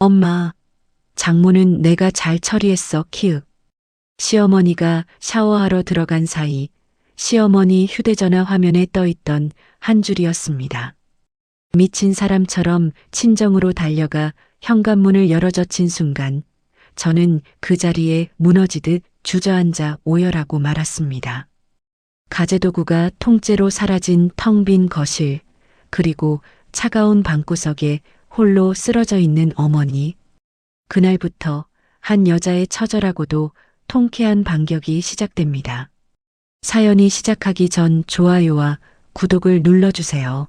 엄마, 장모는 내가 잘 처리했어, 키읔. 시어머니가 샤워하러 들어간 사이 시어머니 휴대전화 화면에 떠있던 한 줄이었습니다. 미친 사람처럼 친정으로 달려가 현관문을 열어젖힌 순간 저는 그 자리에 무너지듯 주저앉아 오열하고 말았습니다. 가재도구가 통째로 사라진 텅 빈 거실, 그리고 차가운 방구석에 홀로 쓰러져 있는 어머니. 그날부터 한 여자의 처절하고도 통쾌한 반격이 시작됩니다. 사연이 시작하기 전 좋아요와 구독을 눌러주세요.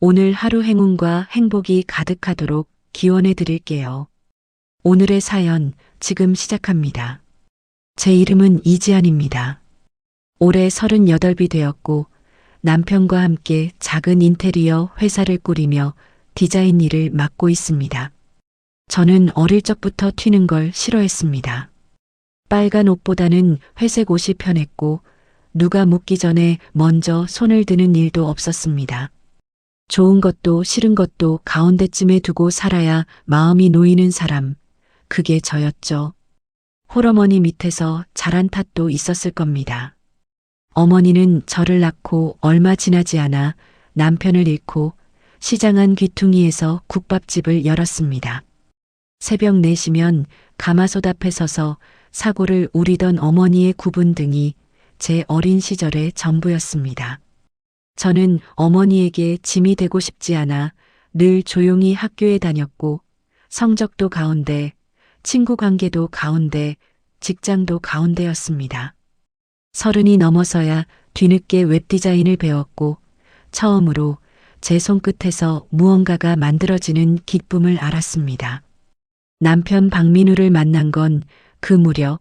오늘 하루 행운과 행복이 가득하도록 기원해 드릴게요. 오늘의 사연 지금 시작합니다. 제 이름은 이지안입니다. 올해 38이 되었고 남편과 함께 작은 인테리어 회사를 꾸리며 디자인 일을 맡고 있습니다. 저는 어릴 적부터 튀는 걸 싫어했습니다. 빨간 옷보다는 회색 옷이 편했고 누가 묻기 전에 먼저 손을 드는 일도 없었습니다. 좋은 것도 싫은 것도 가운데쯤에 두고 살아야 마음이 놓이는 사람, 그게 저였죠. 홀어머니 밑에서 자란 탓도 있었을 겁니다. 어머니는 저를 낳고 얼마 지나지 않아 남편을 잃고 시장 안 귀퉁이에서 국밥집을 열었습니다. 새벽 4시면 가마솥 앞에 서서 사고를 우리던 어머니의 구분 등이 제 어린 시절의 전부였습니다. 저는 어머니에게 짐이 되고 싶지 않아 늘 조용히 학교에 다녔고 성적도 가운데, 친구 관계도 가운데, 직장도 가운데였습니다. 30이 넘어서야 뒤늦게 웹디자인을 배웠고 처음으로 제 손끝에서 무언가가 만들어지는 기쁨을 알았습니다. 남편 박민우를 만난 건 그 무렵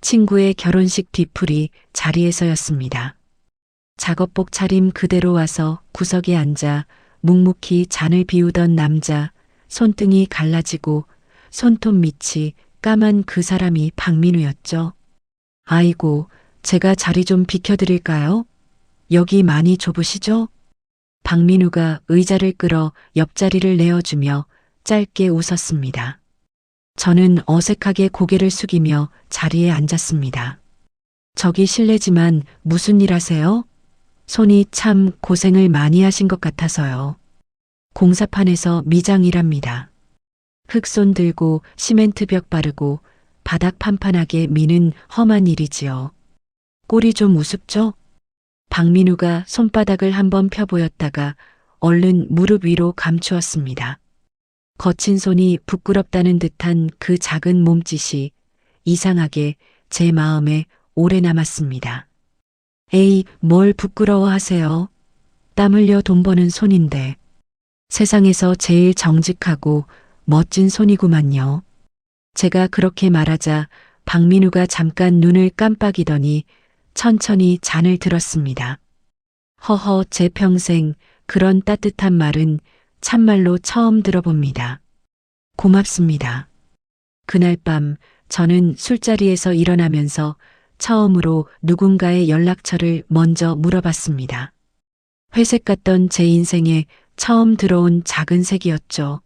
친구의 결혼식 뒤풀이 자리에서였습니다. 작업복 차림 그대로 와서 구석에 앉아 묵묵히 잔을 비우던 남자, 손등이 갈라지고 손톱 밑이 까만 그 사람이 박민우였죠. 아이고, 제가 자리 좀 비켜드릴까요? 여기 많이 좁으시죠? 박민우가 의자를 끌어 옆자리를 내어주며 짧게 웃었습니다. 저는 어색하게 고개를 숙이며 자리에 앉았습니다. 저기 실례지만 무슨 일 하세요? 손이 참 고생을 많이 하신 것 같아서요. 공사판에서 미장 일합니다. 흙손 들고 시멘트 벽 바르고 바닥 판판하게 미는 험한 일이지요. 꼴이 좀 우습죠? 박민우가 손바닥을 한번 펴보였다가 얼른 무릎 위로 감추었습니다. 거친 손이 부끄럽다는 듯한 그 작은 몸짓이 이상하게 제 마음에 오래 남았습니다. 에이, 뭘 부끄러워하세요. 땀 흘려 돈 버는 손인데. 세상에서 제일 정직하고 멋진 손이구만요. 제가 그렇게 말하자 박민우가 잠깐 눈을 깜빡이더니 천천히 잔을 들었습니다. 허허, 제 평생 그런 따뜻한 말은 참말로 처음 들어봅니다. 고맙습니다. 그날 밤 저는 술자리에서 일어나면서 처음으로 누군가의 연락처를 먼저 물어봤습니다. 회색 같던 제 인생에 처음 들어온 작은 색이었죠.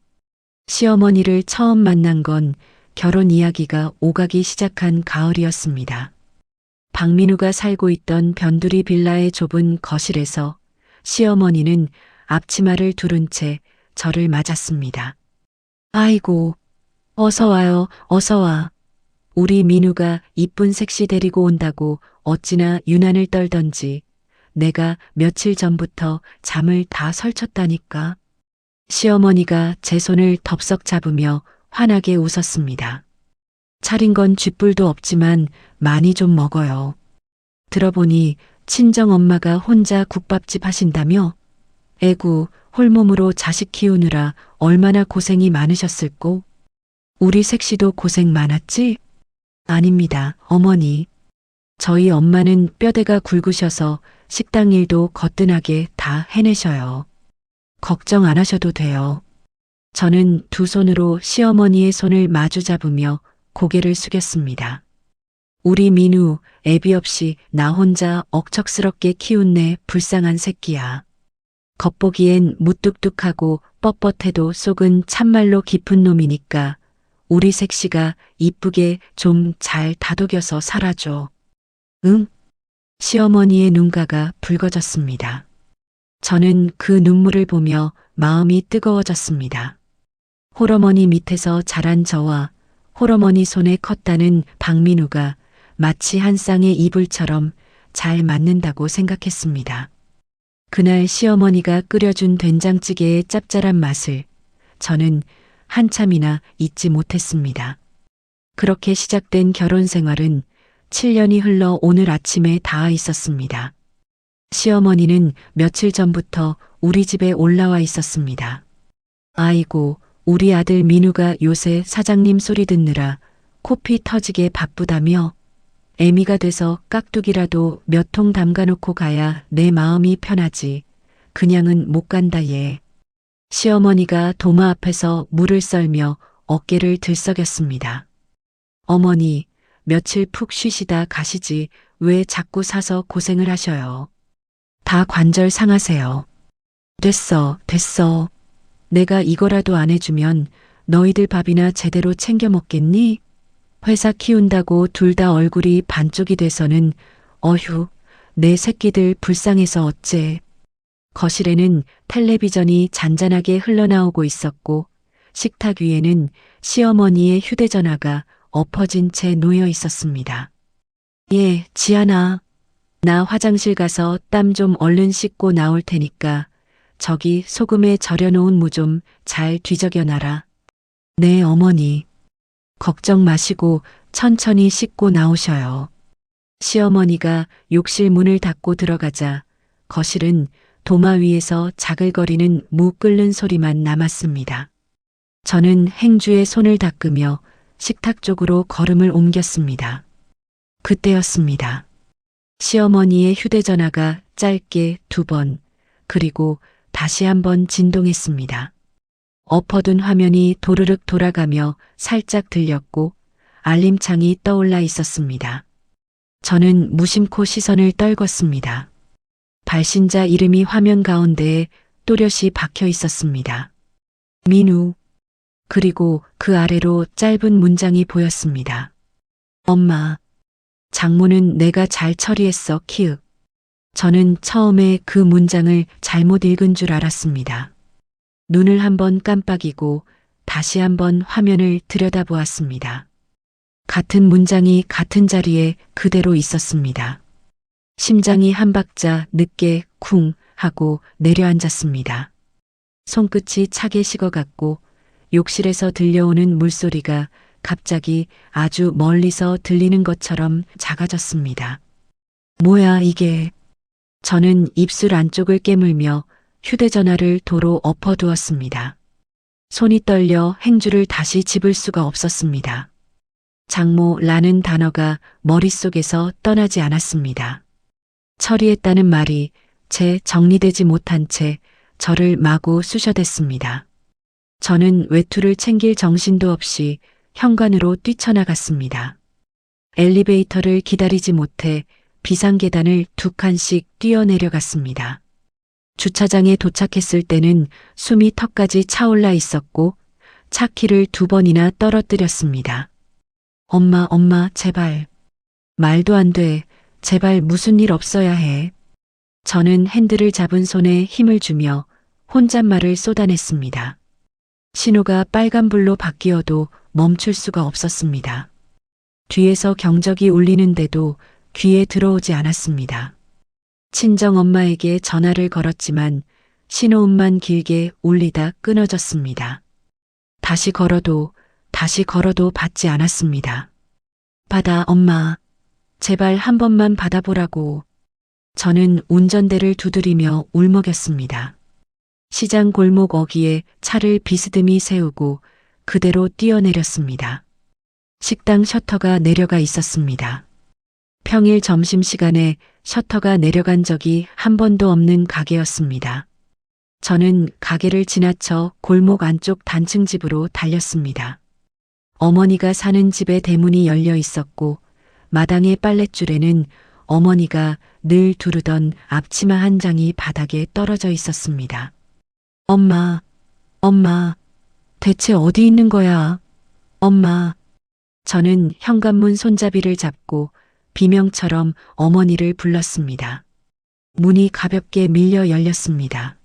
시어머니를 처음 만난 건 결혼 이야기가 오가기 시작한 가을이었습니다. 박민우가 살고 있던 변두리 빌라의 좁은 거실에서 시어머니는 앞치마를 두른 채 저를 맞았습니다. 아이고, 어서 와요, 어서 와. 우리 민우가 이쁜 색시 데리고 온다고 어찌나 유난을 떨던지 내가 며칠 전부터 잠을 다 설쳤다니까. 시어머니가 제 손을 덥석 잡으며 환하게 웃었습니다. 차린 건 쥐뿔도 없지만 많이 좀 먹어요. 들어보니 친정엄마가 혼자 국밥집 하신다며? 애구, 홀몸으로 자식 키우느라 얼마나 고생이 많으셨을꼬? 우리 색시도 고생 많았지? 아닙니다, 어머니. 저희 엄마는 뼈대가 굵으셔서 식당 일도 거뜬하게 다 해내셔요. 걱정 안 하셔도 돼요. 저는 두 손으로 시어머니의 손을 마주 잡으며 고개를 숙였습니다. 우리 민우, 애비 없이 나 혼자 억척스럽게 키운 내 불쌍한 새끼야. 겉보기엔 무뚝뚝하고 뻣뻣해도 속은 참말로 깊은 놈이니까 우리 색시가 이쁘게 좀 잘 다독여서 살아줘. 응? 시어머니의 눈가가 붉어졌습니다. 저는 그 눈물을 보며 마음이 뜨거워졌습니다. 홀어머니 밑에서 자란 저와 홀어머니 손에 컸다는 박민우가 마치 한 쌍의 이불처럼 잘 맞는다고 생각했습니다. 그날 시어머니가 끓여준 된장찌개의 짭짤한 맛을 저는 한참이나 잊지 못했습니다. 그렇게 시작된 결혼 생활은 7년이 흘러 오늘 아침에 닿아 있었습니다. 시어머니는 며칠 전부터 우리 집에 올라와 있었습니다. 아이고, 우리 아들 민우가 요새 사장님 소리 듣느라 코피 터지게 바쁘다며 애미가 돼서 깍두기라도 몇 통 담가놓고 가야 내 마음이 편하지. 그냥은 못 간다 얘. 시어머니가 도마 앞에서 물을 썰며 어깨를 들썩였습니다. 어머니, 며칠 푹 쉬시다 가시지 왜 자꾸 사서 고생을 하셔요. 다 관절 상하세요. 됐어. 내가 이거라도 안 해주면 너희들 밥이나 제대로 챙겨 먹겠니? 회사 키운다고 둘 다 얼굴이 반쪽이 돼서는 어휴, 내 새끼들 불쌍해서 어째. 거실에는 텔레비전이 잔잔하게 흘러나오고 있었고 식탁 위에는 시어머니의 휴대전화가 엎어진 채 놓여 있었습니다. 예, 지안아. 나 화장실 가서 땀 좀 얼른 씻고 나올 테니까 저기 소금에 절여놓은 무 좀 잘 뒤적여놔라. 네, 어머니. 걱정 마시고 천천히 씻고 나오셔요. 시어머니가 욕실 문을 닫고 들어가자 거실은 도마 위에서 자글거리는 무 끓는 소리만 남았습니다. 저는 행주에 손을 닦으며 식탁 쪽으로 걸음을 옮겼습니다. 그때였습니다. 시어머니의 휴대전화가 짧게 2번, 그리고 다시 한번 진동했습니다. 엎어둔 화면이 도르륵 돌아가며 살짝 들렸고 알림창이 떠올라 있었습니다. 저는 무심코 시선을 떨궜습니다. 발신자 이름이 화면 가운데에 또렷이 박혀 있었습니다. 민우. 그리고 그 아래로 짧은 문장이 보였습니다. 엄마. 장모는 내가 잘 처리했어, 키읔. 저는 처음에 그 문장을 잘못 읽은 줄 알았습니다. 눈을 한번 깜빡이고 다시 한번 화면을 들여다보았습니다. 같은 문장이 같은 자리에 그대로 있었습니다. 심장이 한 박자 늦게 쿵 하고 내려앉았습니다. 손끝이 차게 식어갔고 욕실에서 들려오는 물소리가 갑자기 아주 멀리서 들리는 것처럼 작아졌습니다. 뭐야 이게. 저는 입술 안쪽을 깨물며 휴대전화를 도로 엎어두었습니다. 손이 떨려 행주를 다시 집을 수가 없었습니다. 장모라는 단어가 머릿속에서 떠나지 않았습니다. 처리했다는 말이 채 정리되지 못한 채 저를 마구 쑤셔댔습니다. 저는 외투를 챙길 정신도 없이 현관으로 뛰쳐나갔습니다. 엘리베이터를 기다리지 못해 비상계단을 2칸씩 뛰어내려갔습니다. 주차장에 도착했을 때는 숨이 턱까지 차올라 있었고 차 키를 2번이나 떨어뜨렸습니다. 엄마, 제발. 말도 안 돼. 제발 무슨 일 없어야 해. 저는 핸들을 잡은 손에 힘을 주며 혼잣말을 쏟아냈습니다. 신호가 빨간불로 바뀌어도 멈출 수가 없었습니다. 뒤에서 경적이 울리는데도 귀에 들어오지 않았습니다. 친정엄마에게 전화를 걸었지만 신호음만 길게 울리다 끊어졌습니다. 다시 걸어도 받지 않았습니다. 받아, 엄마. 제발 한 번만 받아보라고. 저는 운전대를 두드리며 울먹였습니다. 시장 골목 어귀에 차를 비스듬히 세우고 그대로 뛰어내렸습니다. 식당 셔터가 내려가 있었습니다. 평일 점심시간에 셔터가 내려간 적이 한 번도 없는 가게였습니다. 저는 가게를 지나쳐 골목 안쪽 단층 집으로 달렸습니다. 어머니가 사는 집의 대문이 열려 있었고 마당의 빨랫줄에는 어머니가 늘 두르던 앞치마 한 장이 바닥에 떨어져 있었습니다. 엄마, 엄마, 대체 어디 있는 거야? 엄마. 저는 현관문 손잡이를 잡고 비명처럼 어머니를 불렀습니다. 문이 가볍게 밀려 열렸습니다.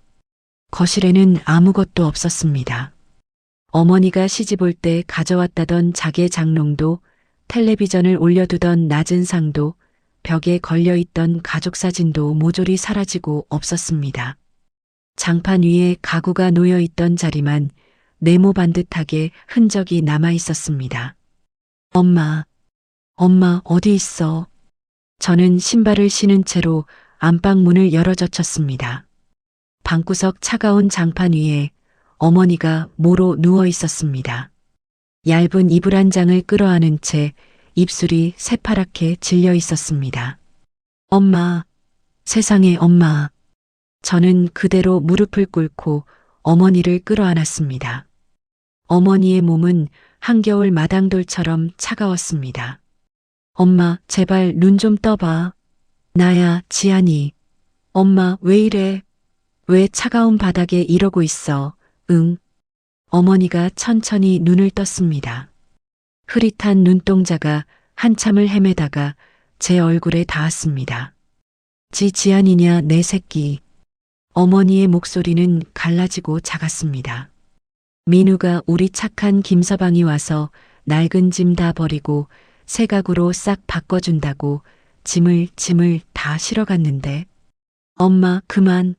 거실에는 아무것도 없었습니다. 어머니가 시집올 때 가져왔다던 자개 장롱도, 텔레비전을 올려두던 낮은 상도, 벽에 걸려있던 가족사진도 모조리 사라지고 없었습니다. 장판 위에 가구가 놓여있던 자리만 네모 반듯하게 흔적이 남아 있었습니다. 엄마, 엄마 어디 있어? 저는 신발을 신은 채로 안방 문을 열어젖혔습니다. 방구석 차가운 장판 위에 어머니가 모로 누워 있었습니다. 얇은 이불 한 장을 끌어안은 채 입술이 새파랗게 질려 있었습니다. 엄마, 세상에 엄마. 저는 그대로 무릎을 꿇고 어머니를 끌어안았습니다. 어머니의 몸은 한겨울 마당돌처럼 차가웠습니다. 엄마, 제발 눈 좀 떠봐. 나야, 지안이. 엄마, 왜 이래? 왜 차가운 바닥에 이러고 있어? 응. 어머니가 천천히 눈을 떴습니다. 흐릿한 눈동자가 한참을 헤매다가 제 얼굴에 닿았습니다. 지안이냐, 내 새끼. 어머니의 목소리는 갈라지고 작았습니다. 민우가 우리 착한 김서방이 와서 낡은 짐 다 버리고 새 가구로 싹 바꿔준다고 짐을 다 실어갔는데. 엄마, 그만.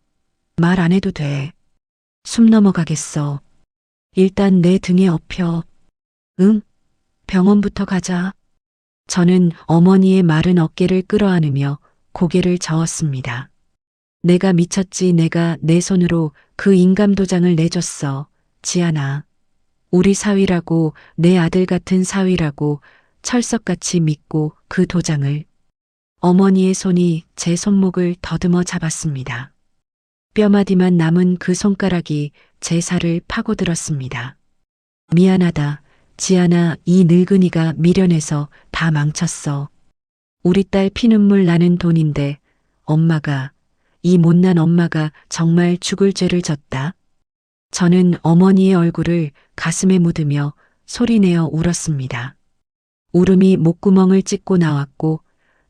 말 안 해도 돼. 숨 넘어가겠어. 일단 내 등에 엎여. 응? 병원부터 가자. 저는 어머니의 마른 어깨를 끌어안으며 고개를 저었습니다. 내가 미쳤지. 내가 내 손으로 그 인감도장을 내줬어. 지안아. 우리 사위라고, 내 아들 같은 사위라고 철석같이 믿고 그 도장을. 어머니의 손이 제 손목을 더듬어 잡았습니다. 뼈마디만 남은 그 손가락이 제 살을 파고들었습니다. 미안하다. 지안아, 이 늙은이가 미련해서 다 망쳤어. 우리 딸 피눈물 나는 돈인데 엄마가, 이 못난 엄마가 정말 죽을 죄를 졌다. 저는 어머니의 얼굴을 가슴에 묻으며 소리내어 울었습니다. 울음이 목구멍을 찢고 나왔고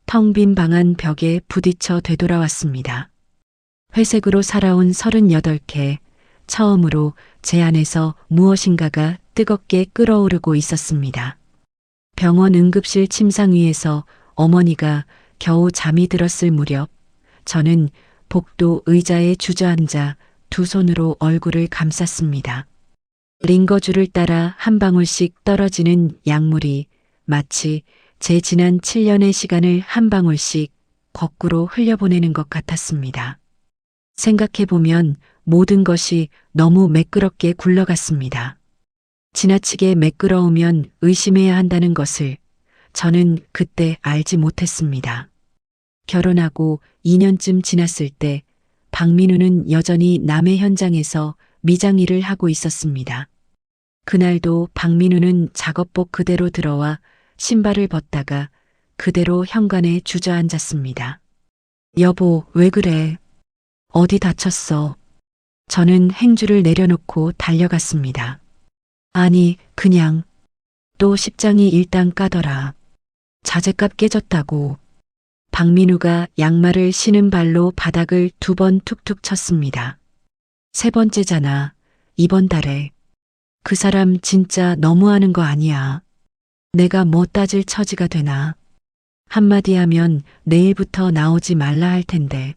텅 빈 방 안 벽에 부딪혀 되돌아왔습니다. 회색으로 살아온 38개, 처음으로 제 안에서 무엇인가가 뜨겁게 끓어오르고 있었습니다. 병원 응급실 침상 위에서 어머니가 겨우 잠이 들었을 무렵, 저는 복도 의자에 주저앉아 두 손으로 얼굴을 감쌌습니다. 링거줄을 따라 한 방울씩 떨어지는 약물이 마치 제 지난 7년의 시간을 한 방울씩 거꾸로 흘려보내는 것 같았습니다. 생각해보면 모든 것이 너무 매끄럽게 굴러갔습니다. 지나치게 매끄러우면 의심해야 한다는 것을 저는 그때 알지 못했습니다. 결혼하고 2년쯤 지났을 때 박민우는 여전히 남해 현장에서 미장 일을 하고 있었습니다. 그날도 박민우는 작업복 그대로 들어와 신발을 벗다가 그대로 현관에 주저앉았습니다. 여보, 왜 그래? 어디 다쳤어? 저는 행주를 내려놓고 달려갔습니다. 아니, 그냥 또 십장이 일당 까더라. 자재값 깨졌다고. 박민우가 양말을 신은 발로 바닥을 2번 툭툭 쳤습니다. 3번째잖아. 이번 달에. 그 사람 진짜 너무하는 거 아니야. 내가 뭐 따질 처지가 되나. 한마디 하면 내일부터 나오지 말라 할 텐데.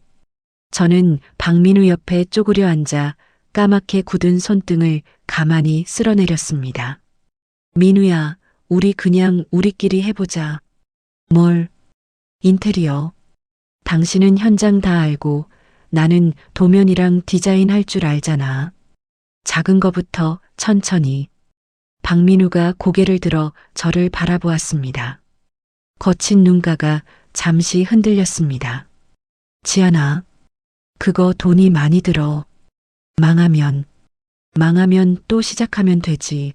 저는 박민우 옆에 쪼그려 앉아 까맣게 굳은 손등을 가만히 쓸어내렸습니다. 민우야, 우리 그냥 우리끼리 해보자. 뭘? 인테리어. 당신은 현장 다 알고 나는 도면이랑 디자인 할 줄 알잖아. 작은 거부터 천천히. 박민우가 고개를 들어 저를 바라보았습니다. 거친 눈가가 잠시 흔들렸습니다. 지안아, 그거 돈이 많이 들어. 망하면 또 시작하면 되지.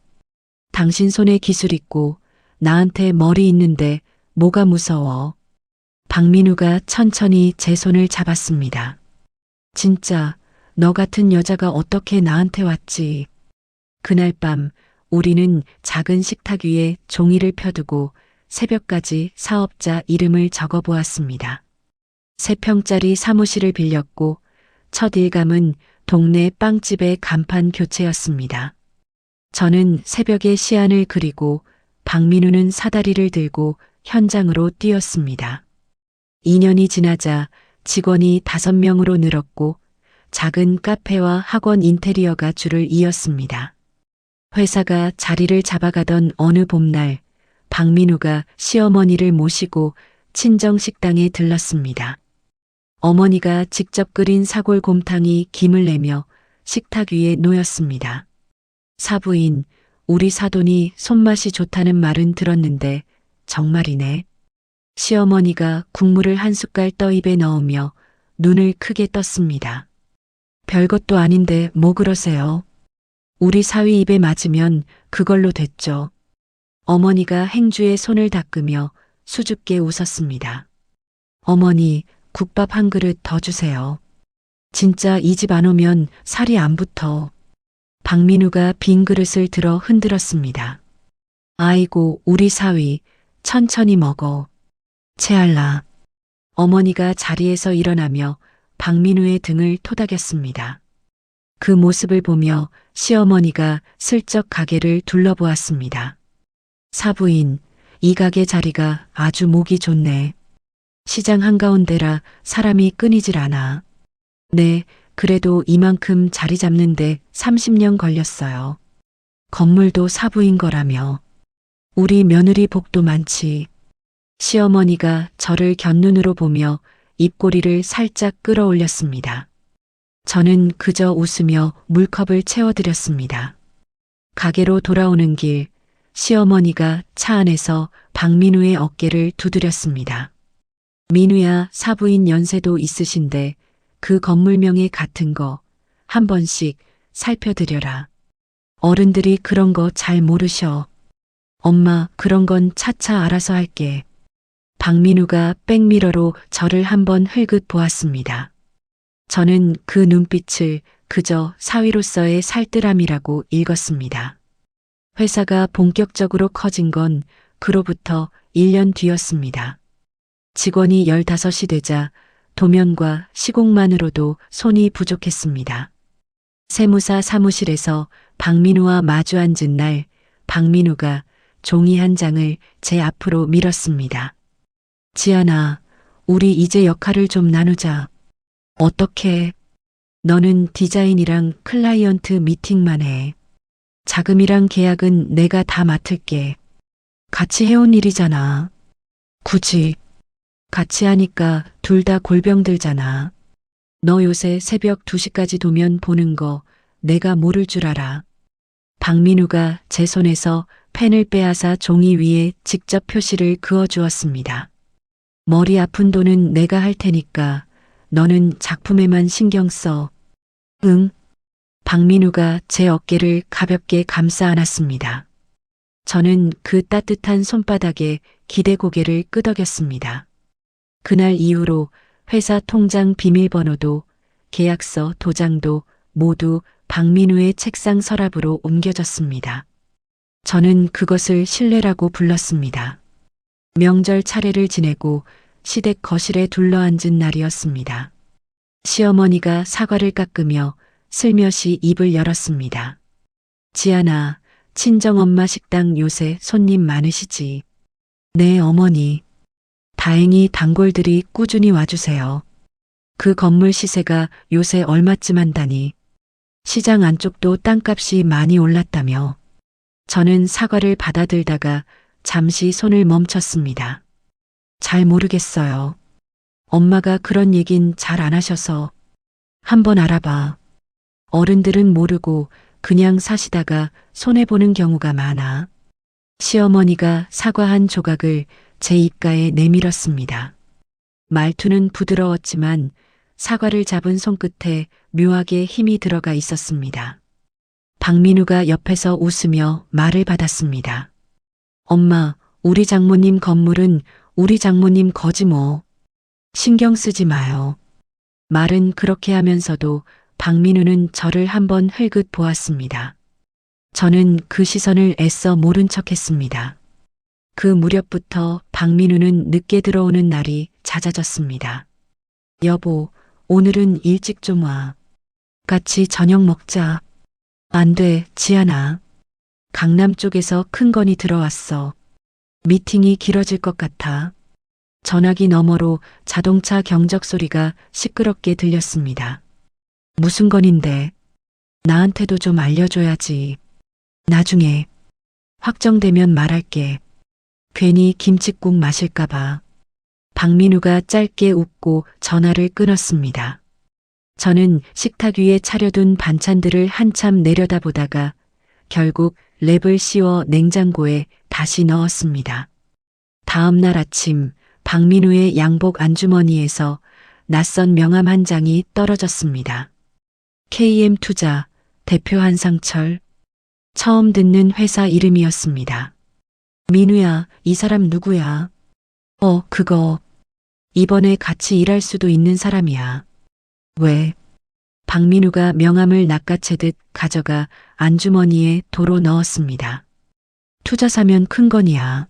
당신 손에 기술 있고 나한테 머리 있는데 뭐가 무서워. 박민우가 천천히 제 손을 잡았습니다. 진짜 너 같은 여자가 어떻게 나한테 왔지? 그날 밤 우리는 작은 식탁 위에 종이를 펴두고 새벽까지 사업자 이름을 적어 보았습니다. 3평짜리 사무실을 빌렸고 첫 일감은 동네 빵집의 간판 교체였습니다. 저는 새벽에 시안을 그리고 박민우는 사다리를 들고 현장으로 뛰었습니다. 2년이 지나자 직원이 5명으로 늘었고 작은 카페와 학원 인테리어가 줄을 이었습니다. 회사가 자리를 잡아가던 어느 봄날 박민우가 시어머니를 모시고 친정식당에 들렀습니다. 어머니가 직접 끓인 사골곰탕이 김을 내며 식탁 위에 놓였습니다. 사부인, 우리 사돈이 손맛이 좋다는 말은 들었는데 정말이네. 시어머니가 국물을 한 숟갈 떠 입에 넣으며 눈을 크게 떴습니다. 별것도 아닌데 뭐 그러세요? 우리 사위 입에 맞으면 그걸로 됐죠. 어머니가 행주에 손을 닦으며 수줍게 웃었습니다. 어머니, 국밥 한 그릇 더 주세요. 진짜 이 집 안 오면 살이 안 붙어. 박민우가 빈 그릇을 들어 흔들었습니다. 아이고, 우리 사위, 천천히 먹어. 채알라. 어머니가 자리에서 일어나며 박민우의 등을 토닥였습니다. 그 모습을 보며 시어머니가 슬쩍 가게를 둘러보았습니다. 사부인, 이 가게 자리가 아주 목이 좋네. 시장 한가운데라 사람이 끊이질 않아. 네, 그래도 이만큼 자리 잡는데 30년 걸렸어요. 건물도 사부인 거라며. 우리 며느리 복도 많지. 시어머니가 저를 곁눈으로 보며 입꼬리를 살짝 끌어올렸습니다. 저는 그저 웃으며 물컵을 채워드렸습니다. 가게로 돌아오는 길, 시어머니가 차 안에서 박민우의 어깨를 두드렸습니다. 민우야, 사부인 연세도 있으신데 그 건물명이 같은 거 한 번씩 살펴드려라. 어른들이 그런 거 잘 모르셔. 엄마, 그런 건 차차 알아서 할게. 박민우가 백미러로 저를 한번 흘긋 보았습니다. 저는 그 눈빛을 그저 사위로서의 살뜰함이라고 읽었습니다. 회사가 본격적으로 커진 건 그로부터 1년 뒤였습니다. 직원이 15이 되자 도면과 시공만으로도 손이 부족했습니다. 세무사 사무실에서 박민우와 마주 앉은 날 박민우가 종이 한 장을 제 앞으로 밀었습니다. 지안아, 우리 이제 역할을 좀 나누자. 어떻게? 너는 디자인이랑 클라이언트 미팅만 해. 자금이랑 계약은 내가 다 맡을게. 같이 해온 일이잖아. 굳이 같이 하니까 둘 다 골병 들잖아. 너 요새 새벽 2시까지 도면 보는 거 내가 모를 줄 알아. 박민우가 제 손에서 펜을 빼앗아 종이 위에 직접 표시를 그어 주었습니다. 머리 아픈 돈은 내가 할 테니까 너는 작품에만 신경 써. 응. 박민우가 제 어깨를 가볍게 감싸 안았습니다. 저는 그 따뜻한 손바닥에 기대 고개를 끄덕였습니다. 그날 이후로 회사 통장 비밀번호도 계약서 도장도 모두 박민우의 책상 서랍으로 옮겨졌습니다. 저는 그것을 신뢰라고 불렀습니다. 명절 차례를 지내고 시댁 거실에 둘러앉은 날이었습니다. 시어머니가 사과를 깎으며 슬며시 입을 열었습니다. 지안아, 친정엄마 식당 요새 손님 많으시지? 네, 어머니. 다행히 단골들이 꾸준히 와주세요. 그 건물 시세가 요새 얼마쯤 한다니. 시장 안쪽도 땅값이 많이 올랐다며. 저는 사과를 받아들다가 잠시 손을 멈췄습니다. 잘 모르겠어요. 엄마가 그런 얘긴 잘 안 하셔서. 한번 알아봐. 어른들은 모르고 그냥 사시다가 손해보는 경우가 많아. 시어머니가 사과 한 조각을 제 입가에 내밀었습니다. 말투는 부드러웠지만 사과를 잡은 손끝에 묘하게 힘이 들어가 있었습니다. 박민우가 옆에서 웃으며 말을 받았습니다. 엄마, 우리 장모님 건물은 우리 장모님 거지 뭐. 신경 쓰지 마요. 말은 그렇게 하면서도 박민우는 저를 한번 흘긋 보았습니다. 저는 그 시선을 애써 모른 척 했습니다. 그 무렵부터 박민우는 늦게 들어오는 날이 잦아졌습니다. 여보, 오늘은 일찍 좀 와. 같이 저녁 먹자. 안 돼, 지안아. 강남 쪽에서 큰 건이 들어왔어. 미팅이 길어질 것 같아. 전화기 너머로 자동차 경적 소리가 시끄럽게 들렸습니다. 무슨 건인데? 나한테도 좀 알려줘야지. 나중에 확정되면 말할게. 괜히 김칫국 마실까봐. 박민우가 짧게 웃고 전화를 끊었습니다. 저는 식탁 위에 차려둔 반찬들을 한참 내려다보다가 결국 랩을 씌워 냉장고에 다시 넣었습니다. 다음 날 아침 박민우의 양복 안주머니에서 낯선 명함 한 장이 떨어졌습니다. KM투자 대표 한상철. 처음 듣는 회사 이름이었습니다. 민우야, 이 사람 누구야? 그거. 이번에 같이 일할 수도 있는 사람이야. 왜? 박민우가 명함을 낚아채듯 가져가 안주머니에 도로 넣었습니다. 투자 사면 큰 건이야.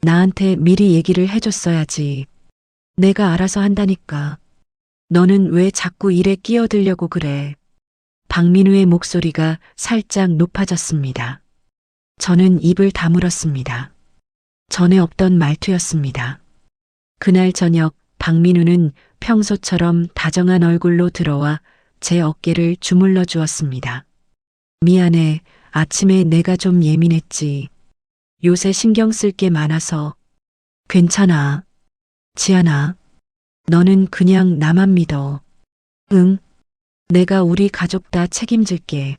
나한테 미리 얘기를 해줬어야지. 내가 알아서 한다니까. 너는 왜 자꾸 일에 끼어들려고 그래? 박민우의 목소리가 살짝 높아졌습니다. 저는 입을 다물었습니다. 전에 없던 말투였습니다. 그날 저녁 박민우는 평소처럼 다정한 얼굴로 들어와 제 어깨를 주물러 주었습니다. 미안해. 아침에 내가 좀 예민했지. 요새 신경 쓸 게 많아서. 괜찮아. 지안아. 너는 그냥 나만 믿어. 응. 내가 우리 가족 다 책임질게.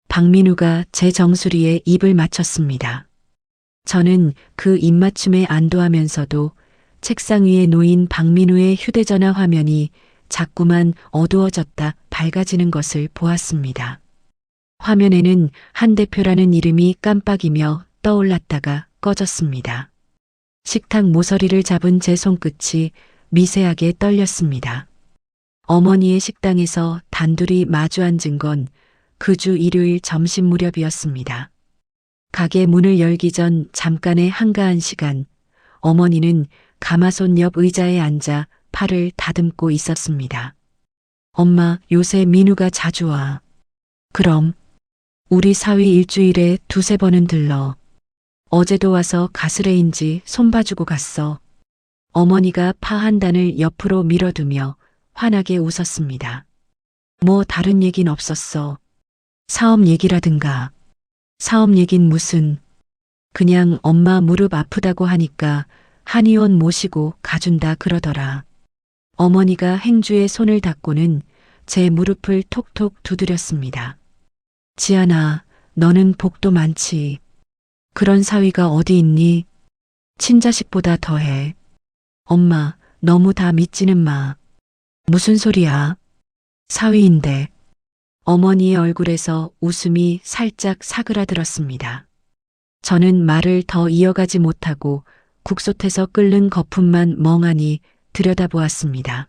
박민우가 제 정수리에 입을 맞췄습니다. 저는 그 입맞춤에 안도하면서도 책상 위에 놓인 박민우의 휴대전화 화면이 자꾸만 어두워졌다 밝아지는 것을 보았습니다. 화면에는 한 대표라는 이름이 깜빡이며 떠올랐다가 꺼졌습니다. 식탁 모서리를 잡은 제 손끝이 미세하게 떨렸습니다. 어머니의 식당에서 단둘이 마주 앉은 건 그 주 일요일 점심 무렵이었습니다. 가게 문을 열기 전 잠깐의 한가한 시간, 어머니는 가마솥 옆 의자에 앉아 팔을 다듬고 있었습니다. 엄마, 요새 민우가 자주 와. 그럼. 우리 사위 일주일에 두세 번은 들러. 어제도 와서 가스레인지 손 봐주고 갔어. 어머니가 파 한 단을 옆으로 밀어두며 환하게 웃었습니다. 뭐 다른 얘긴 없었어. 사업 얘기라든가. 사업 얘긴 무슨. 그냥 엄마 무릎 아프다고 하니까 한의원 모시고 가준다 그러더라. 어머니가 행주에 손을 닦고는 제 무릎을 톡톡 두드렸습니다. 지안아, 너는 복도 많지. 그런 사위가 어디 있니? 친자식보다 더해. 엄마, 너무 다 믿지는 마. 무슨 소리야? 사위인데. 어머니의 얼굴에서 웃음이 살짝 사그라들었습니다. 저는 말을 더 이어가지 못하고 국솥에서 끓는 거품만 멍하니 들여다보았습니다.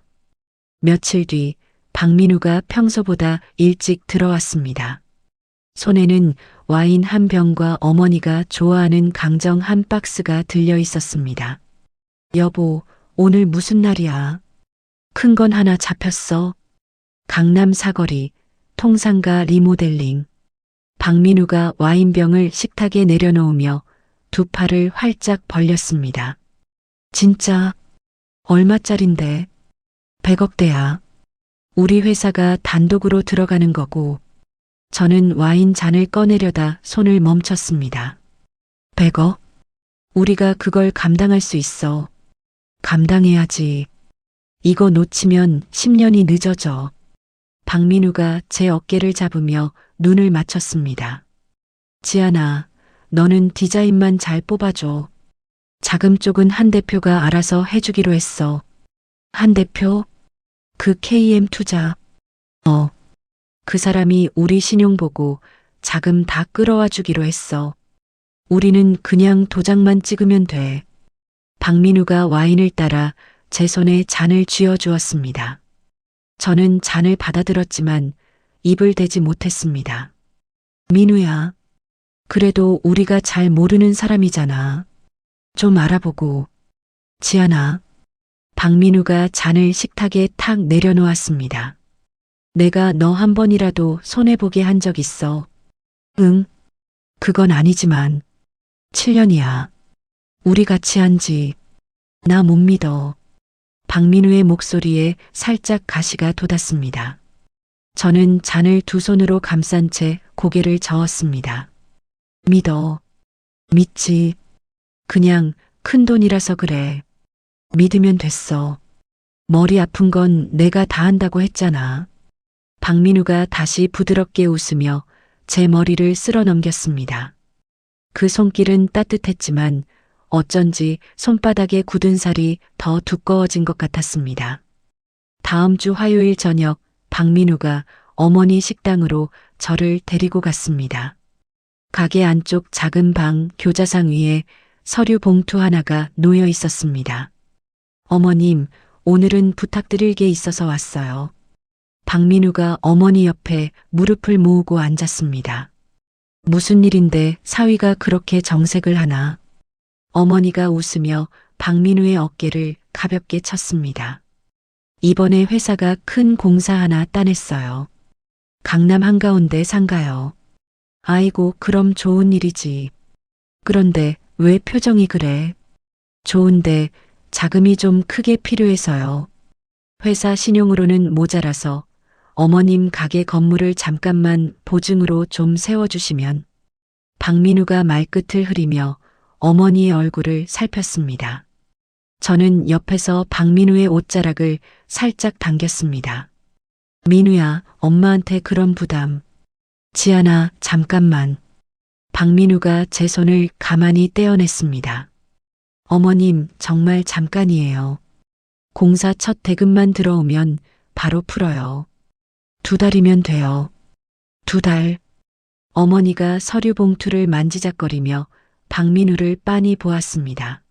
며칠 뒤 박민우가 평소보다 일찍 들어왔습니다. 손에는 와인 한 병과 어머니가 좋아하는 강정 한 박스가 들려 있었습니다. 여보, 오늘 무슨 날이야? 큰 건 하나 잡혔어. 강남 사거리, 통상가 리모델링. 박민우가 와인병을 식탁에 내려놓으며 두 팔을 활짝 벌렸습니다. 진짜? 얼마짜린데? 100억대야. 우리 회사가 단독으로 들어가는 거고. 저는 와인 잔을 꺼내려다 손을 멈췄습니다. 100억? 우리가 그걸 감당할 수 있어. 감당해야지. 이거 놓치면 10년이 늦어져. 박민우가 제 어깨를 잡으며 눈을 맞췄습니다. 지안아, 너는 디자인만 잘 뽑아줘. 자금 쪽은 한 대표가 알아서 해주기로 했어. 한 대표? 그 KM투자. 그 사람이 우리 신용 보고 자금 다 끌어와 주기로 했어. 우리는 그냥 도장만 찍으면 돼. 박민우가 와인을 따라 제 손에 잔을 쥐어 주었습니다. 저는 잔을 받아들었지만 입을 대지 못했습니다. 민우야, 그래도 우리가 잘 모르는 사람이잖아. 좀 알아보고. 지안아. 박민우가 잔을 식탁에 탁 내려놓았습니다. 내가 너 한 번이라도 손해보게 한 적 있어? 응, 그건 아니지만 7년이야. 우리 같이 한지. 나 못 믿어. 박민우의 목소리에 살짝 가시가 돋았습니다. 저는 잔을 두 손으로 감싼 채 고개를 저었습니다. 믿어. 믿지. 그냥 큰 돈이라서 그래. 믿으면 됐어. 머리 아픈 건 내가 다 한다고 했잖아. 박민우가 다시 부드럽게 웃으며 제 머리를 쓸어 넘겼습니다. 그 손길은 따뜻했지만 어쩐지 손바닥에 굳은 살이 더 두꺼워진 것 같았습니다. 다음 주 화요일 저녁 박민우가 어머니 식당으로 저를 데리고 갔습니다. 가게 안쪽 작은 방 교자상 위에 서류 봉투 하나가 놓여 있었습니다. 어머님, 오늘은 부탁드릴 게 있어서 왔어요. 박민우가 어머니 옆에 무릎을 모으고 앉았습니다. 무슨 일인데 사위가 그렇게 정색을 하나? 어머니가 웃으며 박민우의 어깨를 가볍게 쳤습니다. 이번에 회사가 큰 공사 하나 따냈어요. 강남 한가운데 상가요. 아이고, 그럼 좋은 일이지. 그런데 왜 표정이 그래? 좋은데 자금이 좀 크게 필요해서요. 회사 신용으로는 모자라서 어머님 가게 건물을 잠깐만 보증으로 좀 세워주시면. 박민우가 말끝을 흐리며 어머니의 얼굴을 살폈습니다. 저는 옆에서 박민우의 옷자락을 살짝 당겼습니다. 민우야, 엄마한테 그런 부담. 지안아, 잠깐만. 박민우가 제 손을 가만히 떼어냈습니다. 어머님, 정말 잠깐이에요. 공사 첫 대금만 들어오면 바로 풀어요. 2달이면 돼요. 2달. 어머니가 서류 봉투를 만지작거리며 박민우를 빤히 보았습니다.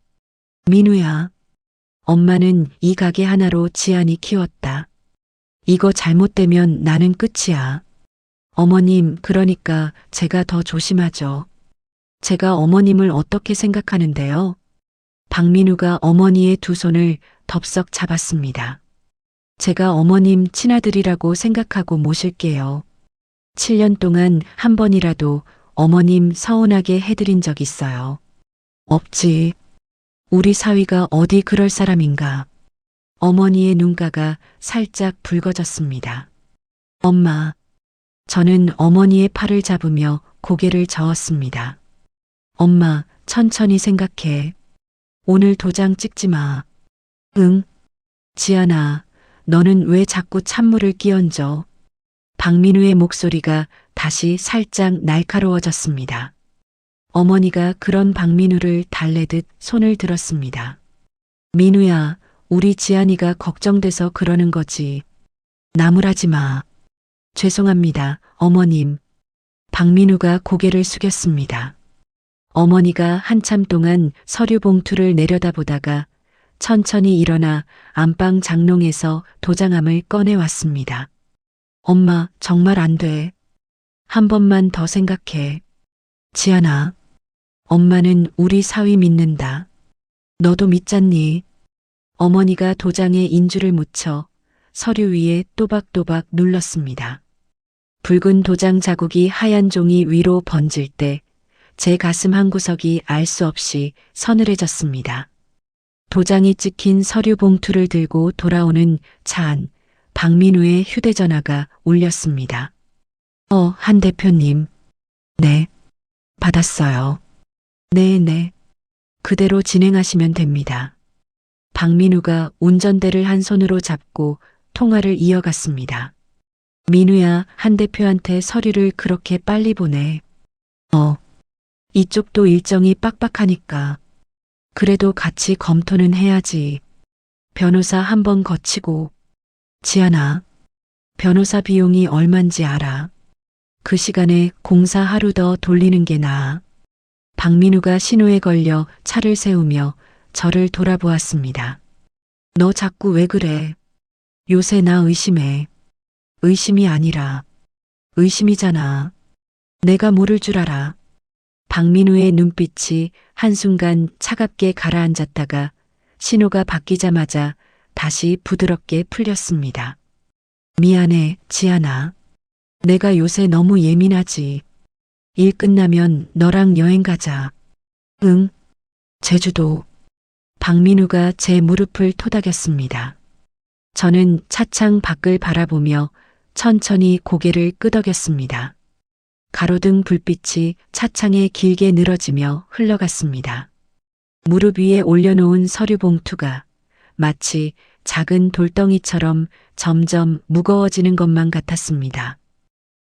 민우야, 엄마는 이 가게 하나로 지안이 키웠다. 이거 잘못되면 나는 끝이야. 어머님, 그러니까 제가 더 조심하죠. 제가 어머님을 어떻게 생각하는데요? 박민우가 어머니의 두 손을 덥석 잡았습니다. 제가 어머님 친아들이라고 생각하고 모실게요. 7년 동안 한 번이라도 어머님 서운하게 해드린 적 있어요. 없지. 우리 사위가 어디 그럴 사람인가. 어머니의 눈가가 살짝 붉어졌습니다. 엄마. 저는 어머니의 팔을 잡으며 고개를 저었습니다. 엄마, 천천히 생각해. 오늘 도장 찍지 마. 응. 지안아, 너는 왜 자꾸 찬물을 끼얹어? 박민우의 목소리가 다시 살짝 날카로워졌습니다. 어머니가 그런 박민우를 달래듯 손을 들었습니다. 민우야, 우리 지안이가 걱정돼서 그러는 거지. 나무라지 마. 죄송합니다, 어머님. 박민우가 고개를 숙였습니다. 어머니가 한참 동안 서류 봉투를 내려다보다가 천천히 일어나 안방 장롱에서 도장함을 꺼내왔습니다. 엄마, 정말 안 돼. 한 번만 더 생각해. 지안아, 엄마는 우리 사위 믿는다. 너도 믿잖니? 어머니가 도장에 인주를 묻혀 서류 위에 또박또박 눌렀습니다. 붉은 도장 자국이 하얀 종이 위로 번질 때 제 가슴 한구석이 알 수 없이 서늘해졌습니다. 도장이 찍힌 서류 봉투를 들고 돌아오는 차 안 박민우의 휴대전화가 울렸습니다. 한 대표님. 네. 받았어요. 네. 그대로 진행하시면 됩니다. 박민우가 운전대를 한 손으로 잡고 통화를 이어갔습니다. 민우야, 한 대표한테 서류를 그렇게 빨리 보내. 이쪽도 일정이 빡빡하니까. 그래도 같이 검토는 해야지. 변호사 한 번 거치고. 지안아, 변호사 비용이 얼만지 알아? 그 시간에 공사 하루 더 돌리는 게 나아. 박민우가 신호에 걸려 차를 세우며 저를 돌아보았습니다. 너 자꾸 왜 그래? 요새 나 의심해. 의심이 아니라 의심이잖아. 내가 모를 줄 알아. 박민우의 눈빛이 한순간 차갑게 가라앉았다가 신호가 바뀌자마자 다시 부드럽게 풀렸습니다. 미안해, 지안아. 내가 요새 너무 예민하지. 일 끝나면 너랑 여행 가자. 응, 제주도. 박민우가 제 무릎을 토닥였습니다. 저는 차창 밖을 바라보며 천천히 고개를 끄덕였습니다. 가로등 불빛이 차창에 길게 늘어지며 흘러갔습니다. 무릎 위에 올려놓은 서류 봉투가 마치 작은 돌덩이처럼 점점 무거워지는 것만 같았습니다.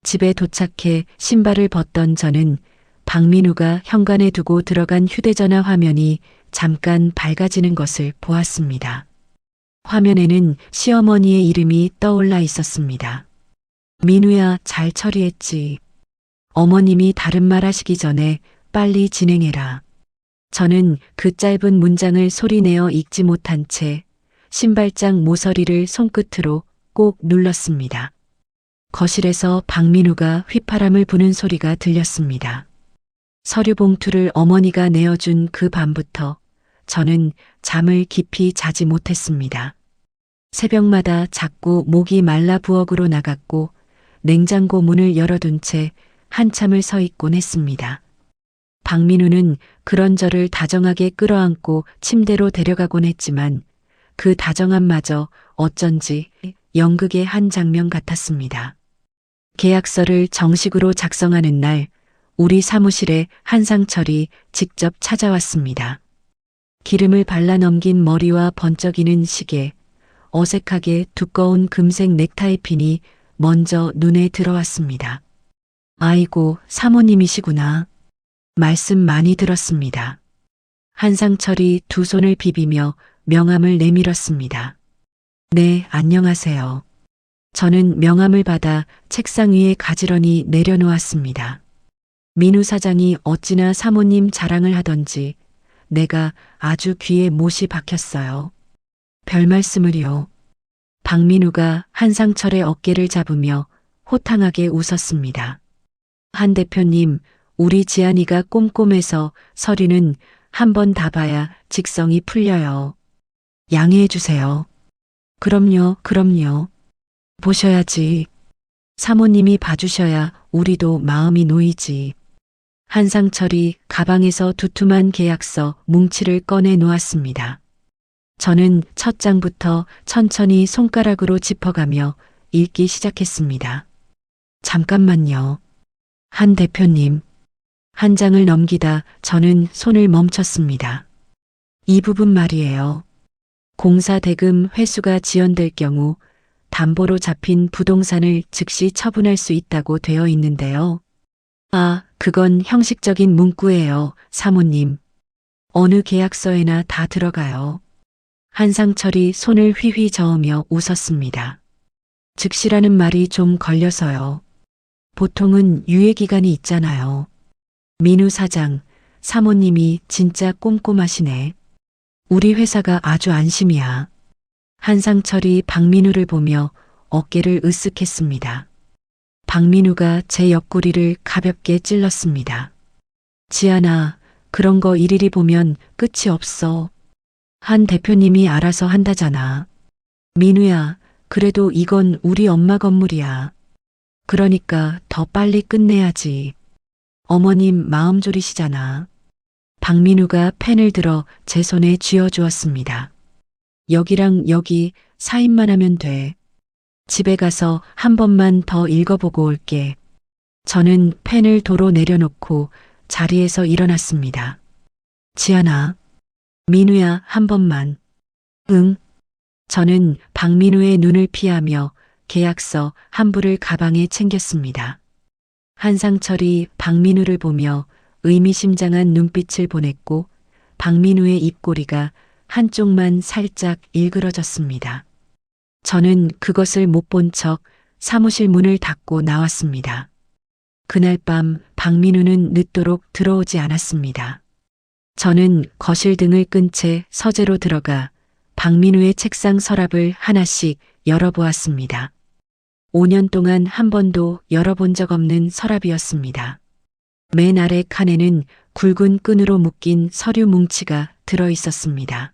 집에 도착해 신발을 벗던 저는 박민우가 현관에 두고 들어간 휴대전화 화면이 잠깐 밝아지는 것을 보았습니다. 화면에는 시어머니의 이름이 떠올라 있었습니다. 민우야, 잘 처리했지. 어머님이 다른 말 하시기 전에 빨리 진행해라. 저는 그 짧은 문장을 소리내어 읽지 못한 채 신발장 모서리를 손끝으로 꼭 눌렀습니다. 거실에서 박민우가 휘파람을 부는 소리가 들렸습니다. 서류 봉투를 어머니가 내어준 그 밤부터 저는 잠을 깊이 자지 못했습니다. 새벽마다 자꾸 목이 말라 부엌으로 나갔고 냉장고 문을 열어둔 채 한참을 서 있곤 했습니다. 박민우는 그런 저를 다정하게 끌어안고 침대로 데려가곤 했지만 그 다정함마저 어쩐지 연극의 한 장면 같았습니다. 계약서를 정식으로 작성하는 날 우리 사무실에 한상철이 직접 찾아왔습니다. 기름을 발라 넘긴 머리와 번쩍이는 시계, 어색하게 두꺼운 금색 넥타이 핀이 먼저 눈에 들어왔습니다. 아이고, 사모님이시구나. 말씀 많이 들었습니다. 한상철이 두 손을 비비며 명함을 내밀었습니다. 네, 안녕하세요. 저는 명함을 받아 책상 위에 가지런히 내려놓았습니다. 민우 사장이 어찌나 사모님 자랑을 하던지 내가 아주 귀에 못이 박혔어요. 별 말씀을요. 박민우가 한상철의 어깨를 잡으며 호탕하게 웃었습니다. 한 대표님, 우리 지안이가 꼼꼼해서 서류는 한 번 다 봐야 직성이 풀려요. 양해해 주세요. 그럼요, 그럼요. 보셔야지. 사모님이 봐주셔야 우리도 마음이 놓이지. 한상철이 가방에서 두툼한 계약서 뭉치를 꺼내 놓았습니다. 저는 첫 장부터 천천히 손가락으로 짚어가며 읽기 시작했습니다. 잠깐만요. 한 대표님. 한 장을 넘기다 저는 손을 멈췄습니다. 이 부분 말이에요. 공사 대금 회수가 지연될 경우 담보로 잡힌 부동산을 즉시 처분할 수 있다고 되어 있는데요. 아, 그건 형식적인 문구예요, 사모님. 어느 계약서에나 다 들어가요. 한상철이 손을 휘휘 저으며 웃었습니다. 즉시라는 말이 좀 걸려서요. 보통은 유예기간이 있잖아요. 민우 사장, 사모님이 진짜 꼼꼼하시네. 우리 회사가 아주 안심이야. 한상철이 박민우를 보며 어깨를 으쓱했습니다. 박민우가 제 옆구리를 가볍게 찔렀습니다. 지안아, 그런 거 일일이 보면 끝이 없어. 한 대표님이 알아서 한다잖아. 민우야, 그래도 이건 우리 엄마 건물이야. 그러니까 더 빨리 끝내야지. 어머님 마음 졸이시잖아. 박민우가 펜을 들어 제 손에 쥐어주었습니다. 여기랑 여기 사인만 하면 돼. 집에 가서 한 번만 더 읽어보고 올게. 저는 펜을 도로 내려놓고 자리에서 일어났습니다. 지안아, 민우야, 한 번만. 응. 저는 박민우의 눈을 피하며 계약서 한 부를 가방에 챙겼습니다. 한상철이 박민우를 보며 의미심장한 눈빛을 보냈고 박민우의 입꼬리가 한쪽만 살짝 일그러졌습니다. 저는 그것을 못 본 척 사무실 문을 닫고 나왔습니다. 그날 밤 박민우는 늦도록 들어오지 않았습니다. 저는 거실 등을 끈 채 서재로 들어가 박민우의 책상 서랍을 하나씩 열어보았습니다. 5년 동안 한 번도 열어본 적 없는 서랍이었습니다. 맨 아래 칸에는 굵은 끈으로 묶인 서류 뭉치가 들어 있었습니다.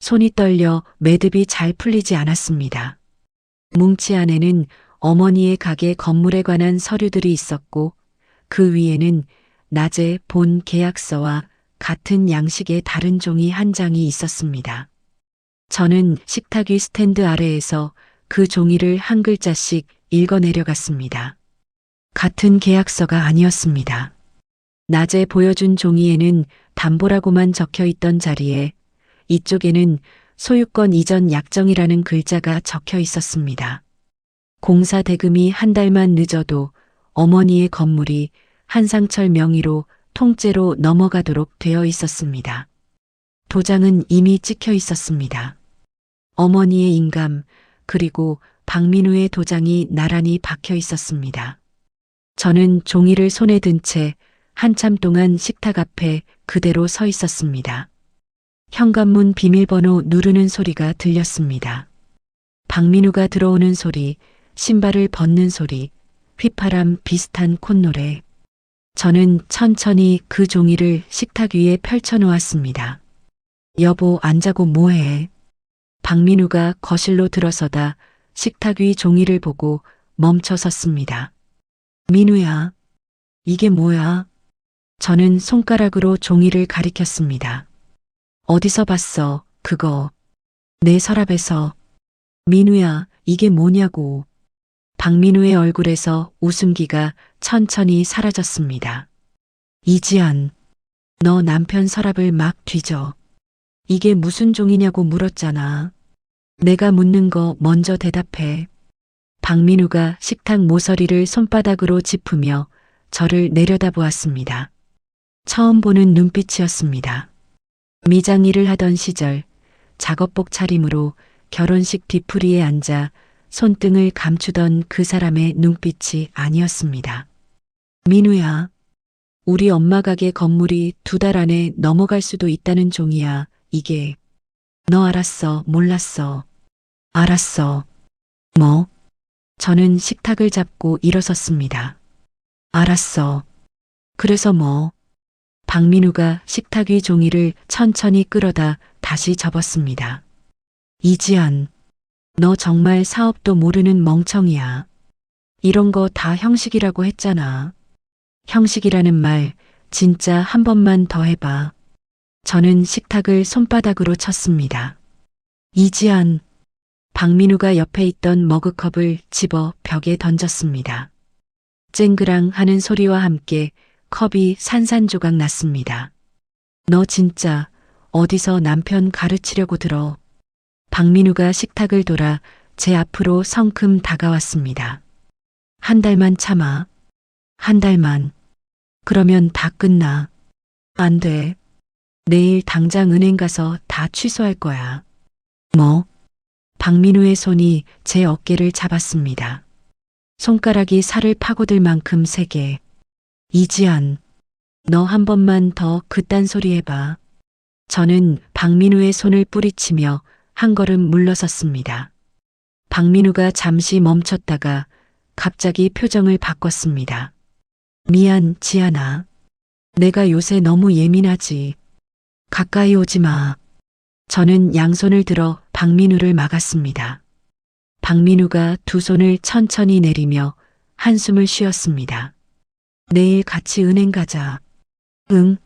손이 떨려 매듭이 잘 풀리지 않았습니다. 뭉치 안에는 어머니의 가게 건물에 관한 서류들이 있었고 그 위에는 낮에 본 계약서와 같은 양식의 다른 종이 한 장이 있었습니다. 저는 식탁 위 스탠드 아래에서 그 종이를 한 글자씩 읽어내려갔습니다. 같은 계약서가 아니었습니다. 낮에 보여준 종이에는 담보라고만 적혀 있던 자리에 이쪽에는 소유권 이전 약정이라는 글자가 적혀 있었습니다. 공사 대금이 한 달만 늦어도 어머니의 건물이 한상철 명의로 통째로 넘어가도록 되어 있었습니다. 도장은 이미 찍혀 있었습니다. 어머니의 인감 그리고 박민우의 도장이 나란히 박혀 있었습니다. 저는 종이를 손에 든 채 한참 동안 식탁 앞에 그대로 서 있었습니다. 현관문 비밀번호 누르는 소리가 들렸습니다. 박민우가 들어오는 소리, 신발을 벗는 소리, 휘파람 비슷한 콧노래. 저는 천천히 그 종이를 식탁 위에 펼쳐놓았습니다. 여보, 안 자고 뭐해? 박민우가 거실로 들어서다 식탁 위 종이를 보고 멈춰 섰습니다. 민우야, 이게 뭐야? 저는 손가락으로 종이를 가리켰습니다. 어디서 봤어, 그거? 내 서랍에서. 민우야, 이게 뭐냐고. 박민우의 얼굴에서 웃음기가 천천히 사라졌습니다. 이지연, 너 남편 서랍을 막 뒤져. 이게 무슨 종이냐고 물었잖아. 내가 묻는 거 먼저 대답해. 박민우가 식탁 모서리를 손바닥으로 짚으며 저를 내려다보았습니다. 처음 보는 눈빛이었습니다. 미장 일을 하던 시절 작업복 차림으로 결혼식 뒤풀이에 앉아 손등을 감추던 그 사람의 눈빛이 아니었습니다. 민우야, 우리 엄마 가게 건물이 2달 안에 넘어갈 수도 있다는 종이야. 이게. 너 알았어, 몰랐어. 알았어. 뭐? 저는 식탁을 잡고 일어섰습니다. 알았어. 그래서 뭐? 박민우가 식탁 위 종이를 천천히 끌어다 다시 접었습니다. 이지연, 너 정말 사업도 모르는 멍청이야. 이런 거 다 형식이라고 했잖아. 형식이라는 말 진짜 한 번만 더 해봐. 저는 식탁을 손바닥으로 쳤습니다. 이지연, 박민우가 옆에 있던 머그컵을 집어 벽에 던졌습니다. 쨍그랑 하는 소리와 함께 컵이 산산조각 났습니다. 너 진짜 어디서 남편 가르치려고 들어. 박민우가 식탁을 돌아 제 앞으로 성큼 다가왔습니다. 한 달만 참아. 한 달만. 그러면 다 끝나. 안 돼. 내일 당장 은행 가서 다 취소할 거야. 뭐? 박민우의 손이 제 어깨를 잡았습니다. 손가락이 살을 파고들 만큼 세게. 이지연, 너 한 번만 더 그딴 소리 해봐. 저는 박민우의 손을 뿌리치며 한 걸음 물러섰습니다. 박민우가 잠시 멈췄다가 갑자기 표정을 바꿨습니다. 미안, 지연아. 내가 요새 너무 예민하지. 가까이 오지 마. 저는 양손을 들어 박민우를 막았습니다. 박민우가 두 손을 천천히 내리며 한숨을 쉬었습니다. 내일 같이 은행 가자. 응.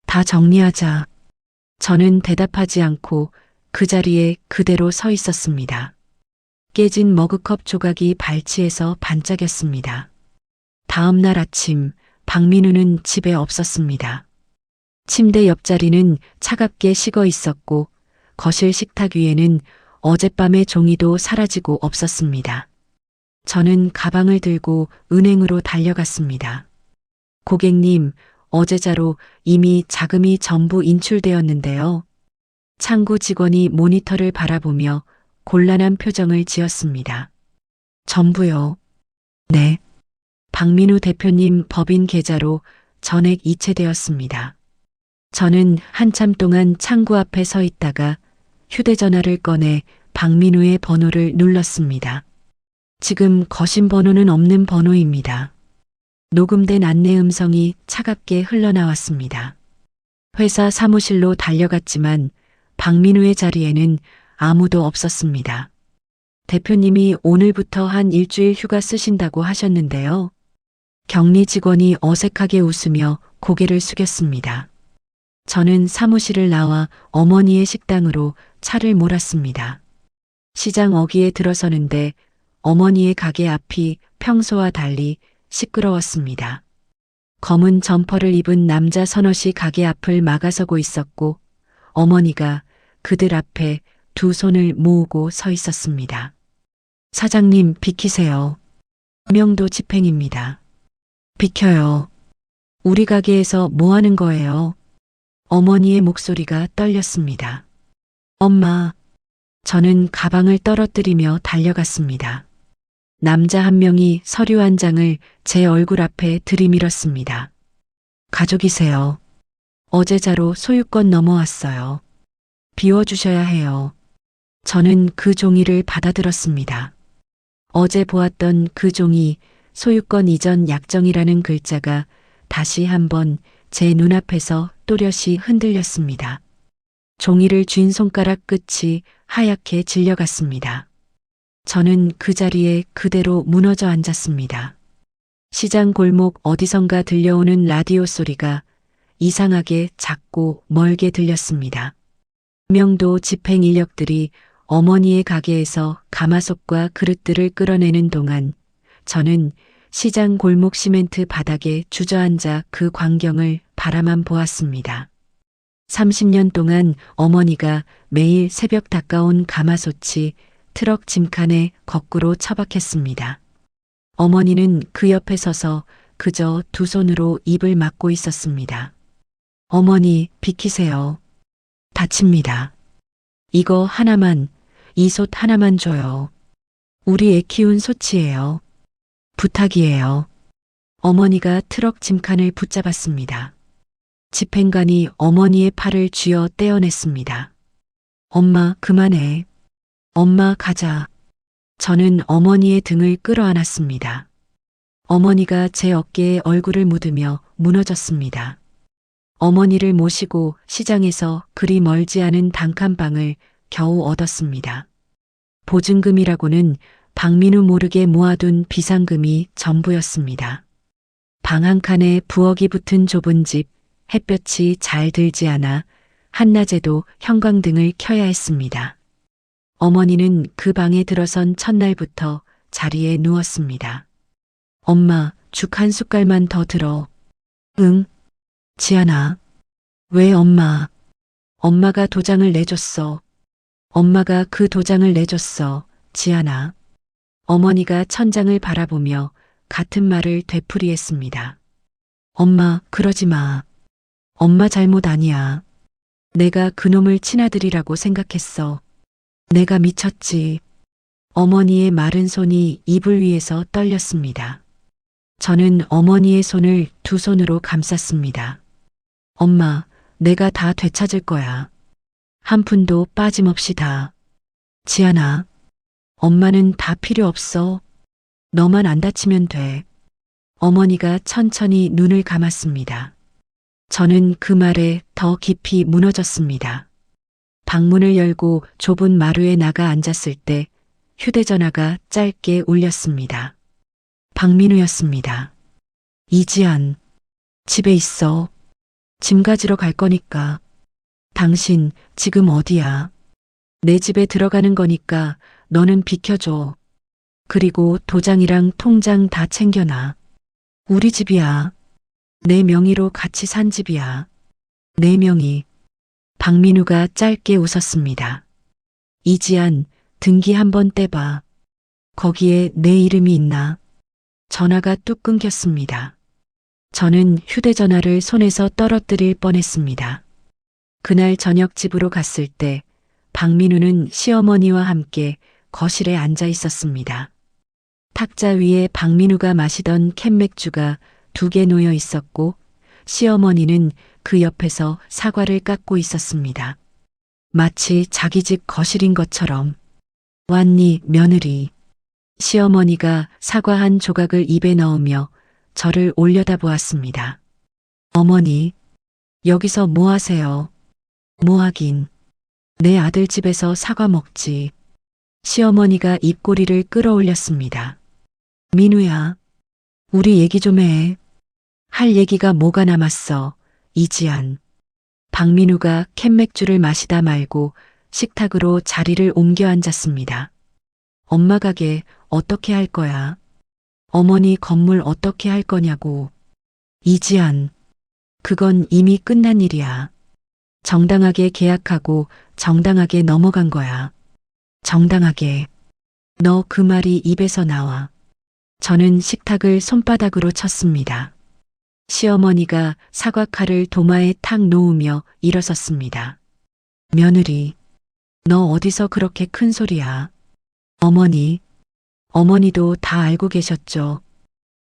다 정리하자. 저는 대답하지 않고 그 자리에 그대로 서 있었습니다. 깨진 머그컵 조각이 발치에서 반짝였습니다. 다음 날 아침 박민우는 집에 없었습니다. 침대 옆자리는 차갑게 식어 있었고 거실 식탁 위에는 어젯밤의 종이도 사라지고 없었습니다. 저는 가방을 들고 은행으로 달려갔습니다. 고객님, 어제자로 이미 자금이 전부 인출되었는데요. 창구 직원이 모니터를 바라보며 곤란한 표정을 지었습니다. 전부요? 네. 박민우 대표님 법인 계좌로 전액 이체되었습니다. 저는 한참 동안 창구 앞에 서 있다가 휴대전화를 꺼내 박민우의 번호를 눌렀습니다. 지금 거신 번호는 없는 번호입니다. 녹음된 안내 음성이 차갑게 흘러나왔습니다. 회사 사무실로 달려갔지만 박민우의 자리에는 아무도 없었습니다. 대표님이 오늘부터 한 일주일 휴가 쓰신다고 하셨는데요. 격리 직원이 어색하게 웃으며 고개를 숙였습니다. 저는 사무실을 나와 어머니의 식당으로 차를 몰았습니다. 시장 어귀에 들어서는데 어머니의 가게 앞이 평소와 달리 시끄러웠습니다. 검은 점퍼를 입은 남자 서너시 가게 앞을 막아서고 있었고 어머니가 그들 앞에 두 손을 모으고 서 있었습니다. 사장님 비키세요. 명도 집행입니다. 비켜요. 우리 가게에서 뭐 하는 거예요? 어머니의 목소리가 떨렸습니다. 엄마. 저는 가방을 떨어뜨리며 달려갔습니다. 남자 한 명이 서류 한 장을 제 얼굴 앞에 들이밀었습니다. 가족이세요. 어제자로 소유권 넘어왔어요. 비워주셔야 해요. 저는 그 종이를 받아들었습니다. 어제 보았던 그 종이 소유권 이전 약정이라는 글자가 다시 한번 제 눈앞에서 또렷이 흔들렸습니다. 종이를 쥔 손가락 끝이 하얗게 질려갔습니다. 저는 그 자리에 그대로 무너져 앉았습니다. 시장 골목 어디선가 들려오는 라디오 소리가 이상하게 작고 멀게 들렸습니다. 명도 집행 인력들이 어머니의 가게에서 가마솥과 그릇들을 끌어내는 동안 저는 시장 골목 시멘트 바닥에 주저앉아 그 광경을 바라만 보았습니다. 30년 동안 어머니가 매일 새벽 닦아온 가마솥이 트럭 짐칸에 거꾸로 처박혔습니다. 어머니는 그 옆에 서서 그저 두 손으로 입을 막고 있었습니다. 어머니 비키세요. 다칩니다. 이거 하나만, 이 솥 하나만 줘요. 우리 애 키운 솥이에요. 부탁이에요. 어머니가 트럭 짐칸을 붙잡았습니다. 집행관이 어머니의 팔을 쥐어 떼어냈습니다. 엄마 그만해. 엄마 가자. 저는 어머니의 등을 끌어안았습니다. 어머니가 제 어깨에 얼굴을 묻으며 무너졌습니다. 어머니를 모시고 시장에서 그리 멀지 않은 단칸방을 겨우 얻었습니다. 보증금이라고는 박민우 모르게 모아둔 비상금이 전부였습니다. 방 한 칸에 부엌이 붙은 좁은 집, 햇볕이 잘 들지 않아 한낮에도 형광등을 켜야 했습니다. 어머니는 그 방에 들어선 첫날부터 자리에 누웠습니다. 엄마, 죽 한 숟갈만 더 들어. 응. 지안아. 왜 엄마? 엄마가 도장을 내줬어. 엄마가 그 도장을 내줬어. 지안아. 어머니가 천장을 바라보며 같은 말을 되풀이했습니다. 엄마, 그러지 마. 엄마 잘못 아니야. 내가 그놈을 친아들이라고 생각했어. 내가 미쳤지. 어머니의 마른 손이 이불 위에서 떨렸습니다. 저는 어머니의 손을 두 손으로 감쌌습니다. 엄마, 내가 다 되찾을 거야. 한 푼도 빠짐없이 다. 지안아, 엄마는 다 필요 없어. 너만 안 다치면 돼. 어머니가 천천히 눈을 감았습니다. 저는 그 말에 더 깊이 무너졌습니다. 방문을 열고 좁은 마루에 나가 앉았을 때 휴대전화가 짧게 울렸습니다. 박민우였습니다. 이지안, 집에 있어. 짐 가지러 갈 거니까. 당신 지금 어디야? 내 집에 들어가는 거니까 너는 비켜줘. 그리고 도장이랑 통장 다 챙겨놔. 우리 집이야. 내 명의로 같이 산 집이야. 내 명의. 박민우가 짧게 웃었습니다. 이지안, 등기 한번 떼봐. 거기에 내 이름이 있나? 전화가 뚝 끊겼습니다. 저는 휴대전화를 손에서 떨어뜨릴 뻔했습니다. 그날 저녁 집으로 갔을 때 박민우는 시어머니와 함께 거실에 앉아 있었습니다. 탁자 위에 박민우가 마시던 캔맥주가 2개 놓여 있었고 시어머니는 그 옆에서 사과를 깎고 있었습니다. 마치 자기 집 거실인 것처럼. 왔니, 며느리. 시어머니가 사과 한 조각을 입에 넣으며 저를 올려다보았습니다. 어머니, 여기서 뭐 하세요? 뭐 하긴. 내 아들 집에서 사과 먹지. 시어머니가 입꼬리를 끌어올렸습니다. 민우야, 우리 얘기 좀 해. 할 얘기가 뭐가 남았어, 이지안. 박민우가 캔맥주를 마시다 말고 식탁으로 자리를 옮겨 앉았습니다. 엄마 가게 어떻게 할 거야? 어머니 건물 어떻게 할 거냐고. 이지안, 그건 이미 끝난 일이야. 정당하게 계약하고 정당하게 넘어간 거야. 정당하게. 너 그 말이 입에서 나와. 저는 식탁을 손바닥으로 쳤습니다. 시어머니가 사과칼을 도마에 탁 놓으며 일어섰습니다. 며느리, 너 어디서 그렇게 큰 소리야? 어머니, 어머니도 다 알고 계셨죠.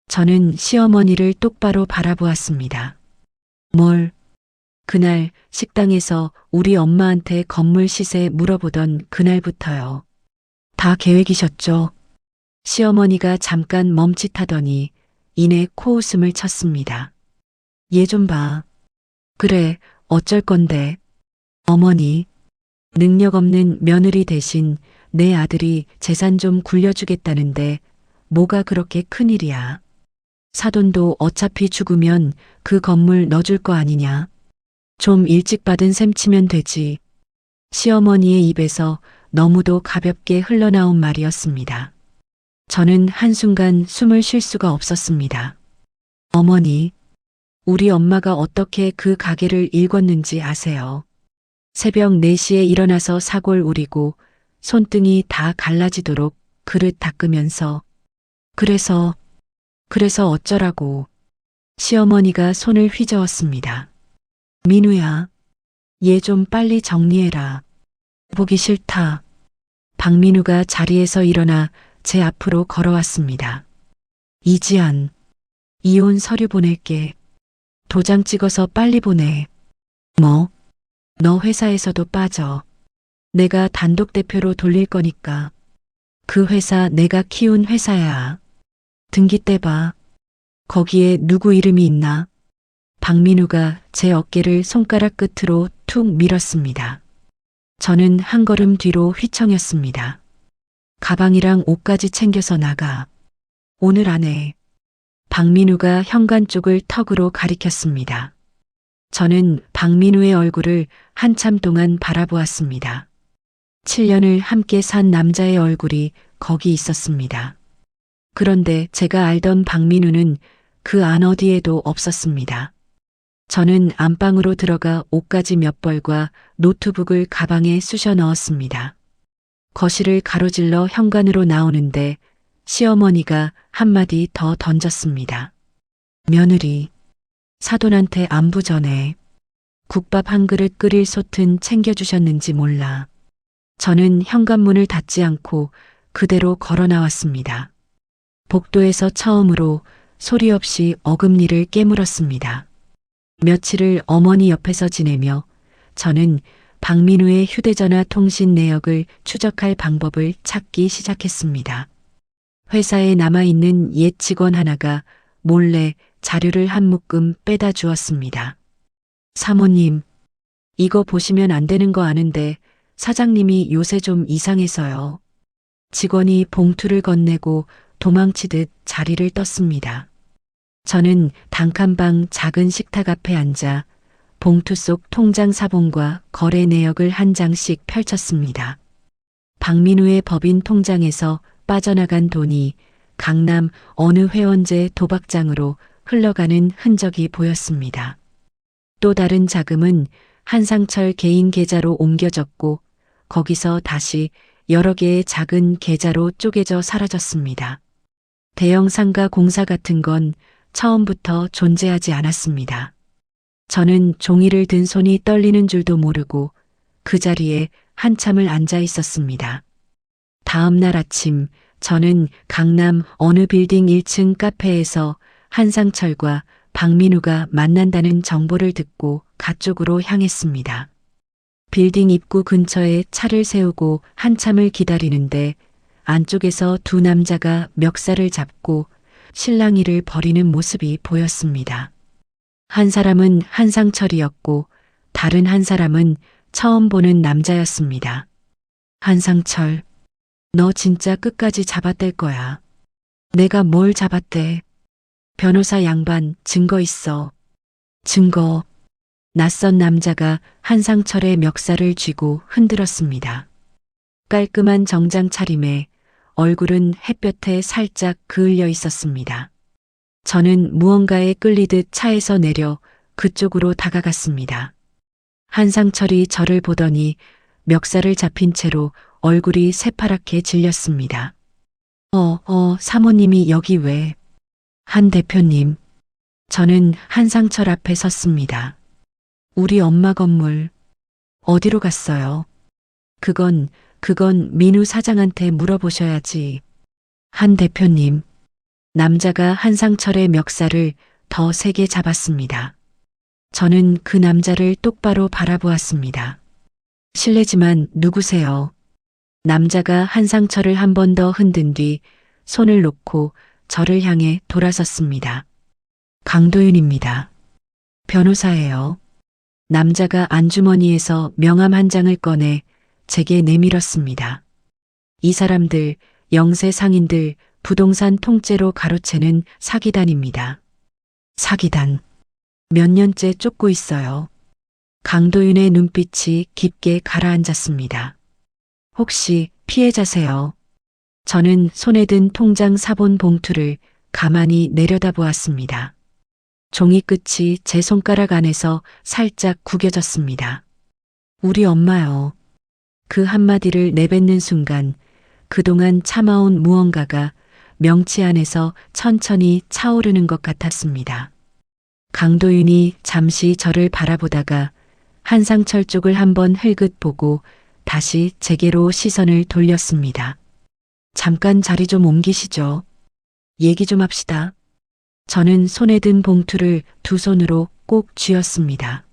저는 시어머니를 똑바로 바라보았습니다. 뭘? 그날 식당에서 우리 엄마한테 건물 시세 물어보던 그날부터요. 다 계획이셨죠? 시어머니가 잠깐 멈칫하더니 이내 코웃음을 쳤습니다. 얘 좀 봐. 그래, 어쩔 건데. 어머니, 능력 없는 며느리 대신 내 아들이 재산 좀 굴려주겠다는데 뭐가 그렇게 큰일이야. 사돈도 어차피 죽으면 그 건물 넣어줄 거 아니냐. 좀 일찍 받은 셈 치면 되지. 시어머니의 입에서 너무도 가볍게 흘러나온 말이었습니다. 저는 한순간 숨을 쉴 수가 없었습니다. 어머니, 우리 엄마가 어떻게 그 가게를 일궜는지 아세요? 새벽 4시에 일어나서 사골 우리고 손등이 다 갈라지도록 그릇 닦으면서 그래서 어쩌라고. 시어머니가 손을 휘저었습니다. 민우야, 얘 좀 빨리 정리해라. 보기 싫다. 박민우가 자리에서 일어나 제 앞으로 걸어왔습니다. 이지안, 이혼 서류 보낼게. 도장 찍어서 빨리 보내. 뭐? 너 회사에서도 빠져. 내가 단독 대표로 돌릴 거니까. 그 회사 내가 키운 회사야. 등기 떼봐. 거기에 누구 이름이 있나? 박민우가 제 어깨를 손가락 끝으로 툭 밀었습니다. 저는 한 걸음 뒤로 휘청였습니다. 가방이랑 옷까지 챙겨서 나가. 오늘 안에. 박민우가 현관 쪽을 턱으로 가리켰습니다. 저는 박민우의 얼굴을 한참 동안 바라보았습니다. 7년을 함께 산 남자의 얼굴이 거기 있었습니다. 그런데 제가 알던 박민우는 그 안 어디에도 없었습니다. 저는 안방으로 들어가 옷가지 몇 벌과 노트북을 가방에 쑤셔 넣었습니다. 거실을 가로질러 현관으로 나오는데 시어머니가 한마디 더 던졌습니다. 며느리, 사돈한테 안부 전해. 국밥 한 그릇 끓일 솥은 챙겨주셨는지 몰라. 저는 현관문을 닫지 않고 그대로 걸어 나왔습니다. 복도에서 처음으로 소리 없이 어금니를 깨물었습니다. 며칠을 어머니 옆에서 지내며 저는 박민우의 휴대전화 통신 내역을 추적할 방법을 찾기 시작했습니다. 회사에 남아있는 옛 직원 하나가 몰래 자료를 한 묶음 빼다 주었습니다. 사모님, 이거 보시면 안 되는 거 아는데 사장님이 요새 좀 이상해서요. 직원이 봉투를 건네고 도망치듯 자리를 떴습니다. 저는 단칸방 작은 식탁 앞에 앉아 봉투 속 통장 사본과 거래 내역을 한 장씩 펼쳤습니다. 박민우의 법인 통장에서 빠져나간 돈이 강남 어느 회원제 도박장으로 흘러가는 흔적이 보였습니다. 또 다른 자금은 한상철 개인 계좌로 옮겨졌고 거기서 다시 여러 개의 작은 계좌로 쪼개져 사라졌습니다. 대형 상가 공사 같은 건 처음부터 존재하지 않았습니다. 저는 종이를 든 손이 떨리는 줄도 모르고 그 자리에 한참을 앉아 있었습니다. 다음 날 아침 저는 강남 어느 빌딩 1층 카페에서 한상철과 박민우가 만난다는 정보를 듣고 가쪽으로 향했습니다. 빌딩 입구 근처에 차를 세우고 한참을 기다리는데 안쪽에서 두 남자가 멱살을 잡고 실랑이를 벌이는 모습이 보였습니다. 한 사람은 한상철이었고 다른 한 사람은 처음 보는 남자였습니다. 한상철, 너 진짜 끝까지 잡아댈 거야. 내가 뭘 잡았대? 변호사 양반, 증거 있어. 증거. 낯선 남자가 한상철의 멱살을 쥐고 흔들었습니다. 깔끔한 정장 차림에 얼굴은 햇볕에 살짝 그을려 있었습니다. 저는 무언가에 끌리듯 차에서 내려 그쪽으로 다가갔습니다. 한상철이 저를 보더니 멱살을 잡힌 채로 얼굴이 새파랗게 질렸습니다. 사모님이 여기 왜? 한 대표님. 저는 한상철 앞에 섰습니다. 우리 엄마 건물 어디로 갔어요? 그건 민우 사장한테 물어보셔야지. 한 대표님. 남자가 한상철의 멱살을 더 세게 잡았습니다. 저는 그 남자를 똑바로 바라보았습니다. 실례지만 누구세요? 남자가 한상철을 한 번 더 흔든 뒤 손을 놓고 저를 향해 돌아섰습니다. 강도윤입니다. 변호사예요. 남자가 안주머니에서 명함 한 장을 꺼내 제게 내밀었습니다. 이 사람들, 영세 상인들, 부동산 통째로 가로채는 사기단입니다. 사기단. 몇 년째 쫓고 있어요. 강도윤의 눈빛이 깊게 가라앉았습니다. 혹시 피해자세요? 저는 손에 든 통장 사본 봉투를 가만히 내려다보았습니다. 종이 끝이 제 손가락 안에서 살짝 구겨졌습니다. 우리 엄마요. 그 한마디를 내뱉는 순간 그동안 참아온 무언가가 명치 안에서 천천히 차오르는 것 같았습니다. 강도윤이 잠시 저를 바라보다가 한상철 쪽을 한번 흘긋 보고 다시 제게로 시선을 돌렸습니다. 잠깐 자리 좀 옮기시죠. 얘기 좀 합시다. 저는 손에 든 봉투를 두 손으로 꼭 쥐었습니다.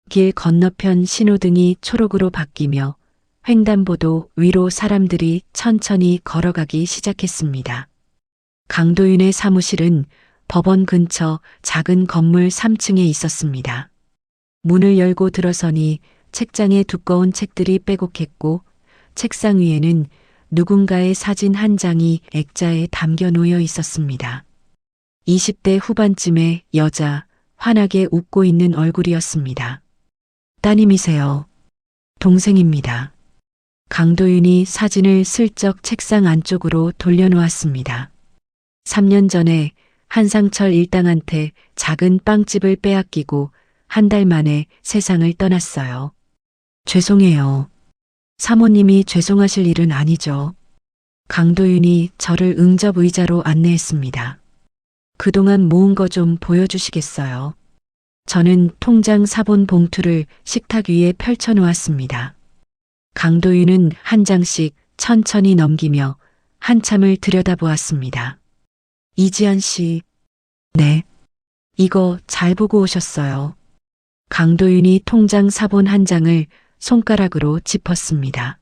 길 건너편 신호등이 초록으로 바뀌며 횡단보도 위로 사람들이 천천히 걸어가기 시작했습니다. 강도윤의 사무실은 법원 근처 작은 건물 3층에 있었습니다. 문을 열고 들어서니 책장에 두꺼운 책들이 빼곡했고 책상 위에는 누군가의 사진 한 장이 액자에 담겨 놓여 있었습니다. 20대 후반쯤의 여자, 환하게 웃고 있는 얼굴이었습니다. 따님이세요? 동생입니다. 강도윤이 사진을 슬쩍 책상 안쪽으로 돌려놓았습니다. 3년 전에 한상철 일당한테 작은 빵집을 빼앗기고 한 달 만에 세상을 떠났어요. 죄송해요. 사모님이 죄송하실 일은 아니죠. 강도윤이 저를 응접 의자로 안내했습니다. 그동안 모은 거 좀 보여주시겠어요? 저는 통장 사본 봉투를 식탁 위에 펼쳐놓았습니다. 강도윤은 한 장씩 천천히 넘기며 한참을 들여다보았습니다. 이지한 씨. 네. 이거 잘 보고 오셨어요. 강도윤이 통장 사본 한 장을 손가락으로 짚었습니다.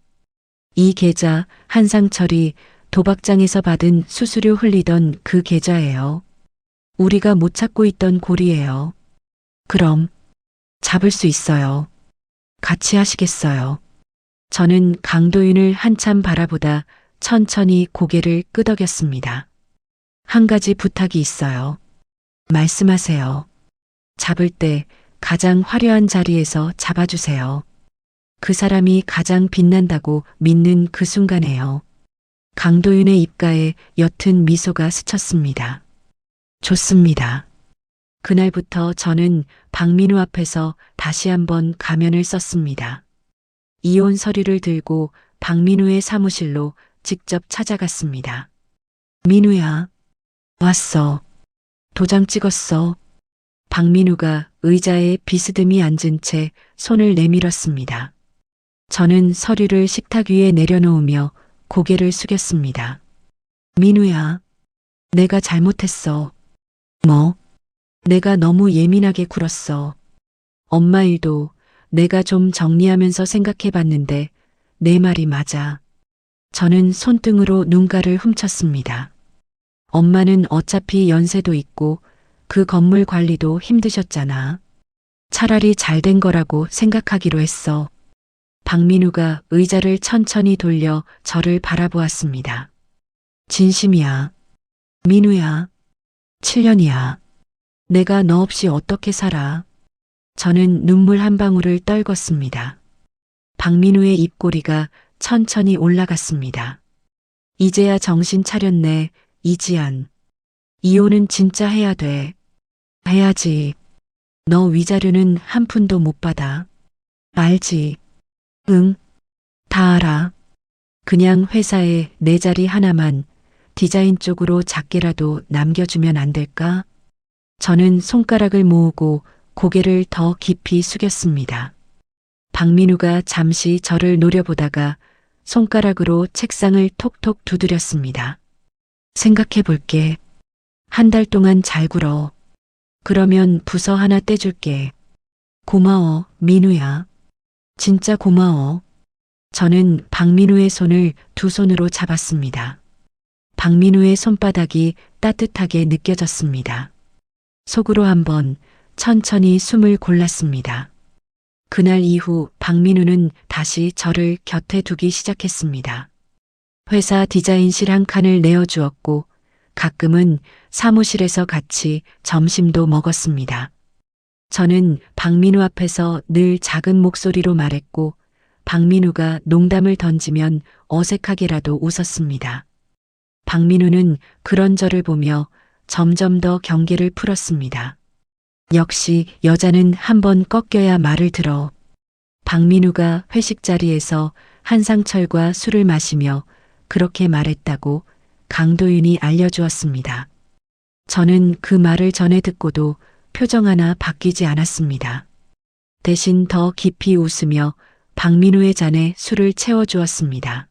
이 계좌 한상철이 도박장에서 받은 수수료 흘리던 그 계좌예요. 우리가 못 찾고 있던 고리예요. 그럼 잡을 수 있어요. 같이 하시겠어요? 저는 강도윤을 한참 바라보다 천천히 고개를 끄덕였습니다. 한 가지 부탁이 있어요. 말씀하세요. 잡을 때 가장 화려한 자리에서 잡아주세요. 그 사람이 가장 빛난다고 믿는 그 순간에요. 강도윤의 입가에 옅은 미소가 스쳤습니다. 좋습니다. 그날부터 저는 박민우 앞에서 다시 한번 가면을 썼습니다. 이혼 서류를 들고 박민우의 사무실로 직접 찾아갔습니다. 민우야, 왔어. 도장 찍었어. 박민우가 의자에 비스듬히 앉은 채 손을 내밀었습니다. 저는 서류를 식탁 위에 내려놓으며 고개를 숙였습니다. 민우야, 내가 잘못했어. 뭐? 내가 너무 예민하게 굴었어. 엄마 일도 내가 좀 정리하면서 생각해 봤는데 내 말이 맞아. 저는 손등으로 눈가를 훔쳤습니다. 엄마는 어차피 연세도 있고 그 건물 관리도 힘드셨잖아. 차라리 잘 된 거라고 생각하기로 했어. 박민우가 의자를 천천히 돌려 저를 바라보았습니다. 진심이야. 민우야. 7년이야. 내가 너 없이 어떻게 살아? 저는 눈물 한 방울을 떨궜습니다. 박민우의 입꼬리가 천천히 올라갔습니다. 이제야 정신 차렸네, 이지연. 이혼은 진짜 해야 돼. 해야지. 너 위자료는 한 푼도 못 받아. 알지? 응, 다 알아. 그냥 회사에 내 자리 하나만 디자인 쪽으로 작게라도 남겨주면 안 될까? 저는 손가락을 모으고 고개를 더 깊이 숙였습니다. 박민우가 잠시 저를 노려보다가 손가락으로 책상을 톡톡 두드렸습니다. 생각해 볼게. 한 달 동안 잘 굴어. 그러면 부서 하나 떼줄게. 고마워, 민우야. 진짜 고마워. 저는 박민우의 손을 두 손으로 잡았습니다. 박민우의 손바닥이 따뜻하게 느껴졌습니다. 속으로 한번 천천히 숨을 골랐습니다. 그날 이후 박민우는 다시 저를 곁에 두기 시작했습니다. 회사 디자인실 한 칸을 내어주었고 가끔은 사무실에서 같이 점심도 먹었습니다. 저는 박민우 앞에서 늘 작은 목소리로 말했고 박민우가 농담을 던지면 어색하게라도 웃었습니다. 박민우는 그런 저를 보며 점점 더 경계를 풀었습니다. 역시 여자는 한번 꺾여야 말을 들어. 박민우가 회식 자리에서 한상철과 술을 마시며 그렇게 말했다고 강도윤이 알려주었습니다. 저는 그 말을 전해 듣고도 표정 하나 바뀌지 않았습니다. 대신 더 깊이 웃으며 박민우의 잔에 술을 채워주었습니다.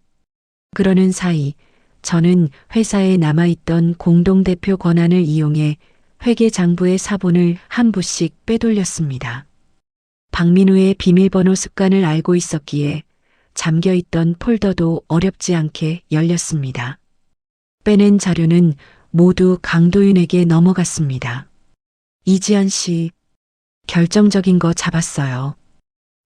그러는 사이 저는 회사에 남아있던 공동대표 권한을 이용해 회계장부의 사본을 한 부씩 빼돌렸습니다. 박민우의 비밀번호 습관을 알고 있었기에 잠겨있던 폴더도 어렵지 않게 열렸습니다. 빼낸 자료는 모두 강도윤에게 넘어갔습니다. 이지연 씨, 결정적인 거 잡았어요.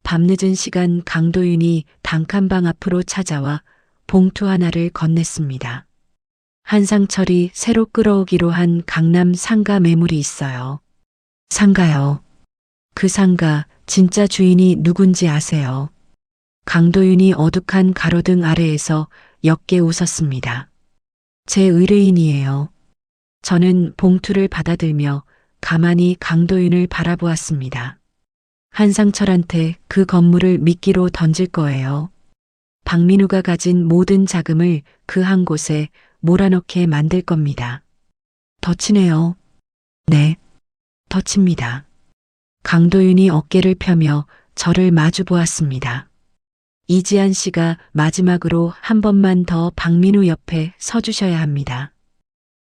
밤늦은 시간 강도윤이 단칸방 앞으로 찾아와 봉투 하나를 건넸습니다. 한상철이 새로 끌어오기로 한 강남 상가 매물이 있어요. 상가요. 그 상가 진짜 주인이 누군지 아세요? 강도윤이 어둑한 가로등 아래에서 옅게 웃었습니다. 제 의뢰인이에요. 저는 봉투를 받아들며 가만히 강도윤을 바라보았습니다. 한상철한테 그 건물을 미끼로 던질 거예요. 박민우가 가진 모든 자금을 그 한 곳에 몰아넣게 만들 겁니다. 더 치네요. 네, 더 칩니다. 강도윤이 어깨를 펴며 저를 마주 보았습니다. 이지한 씨가 마지막으로 한 번만 더 박민우 옆에 서주셔야 합니다.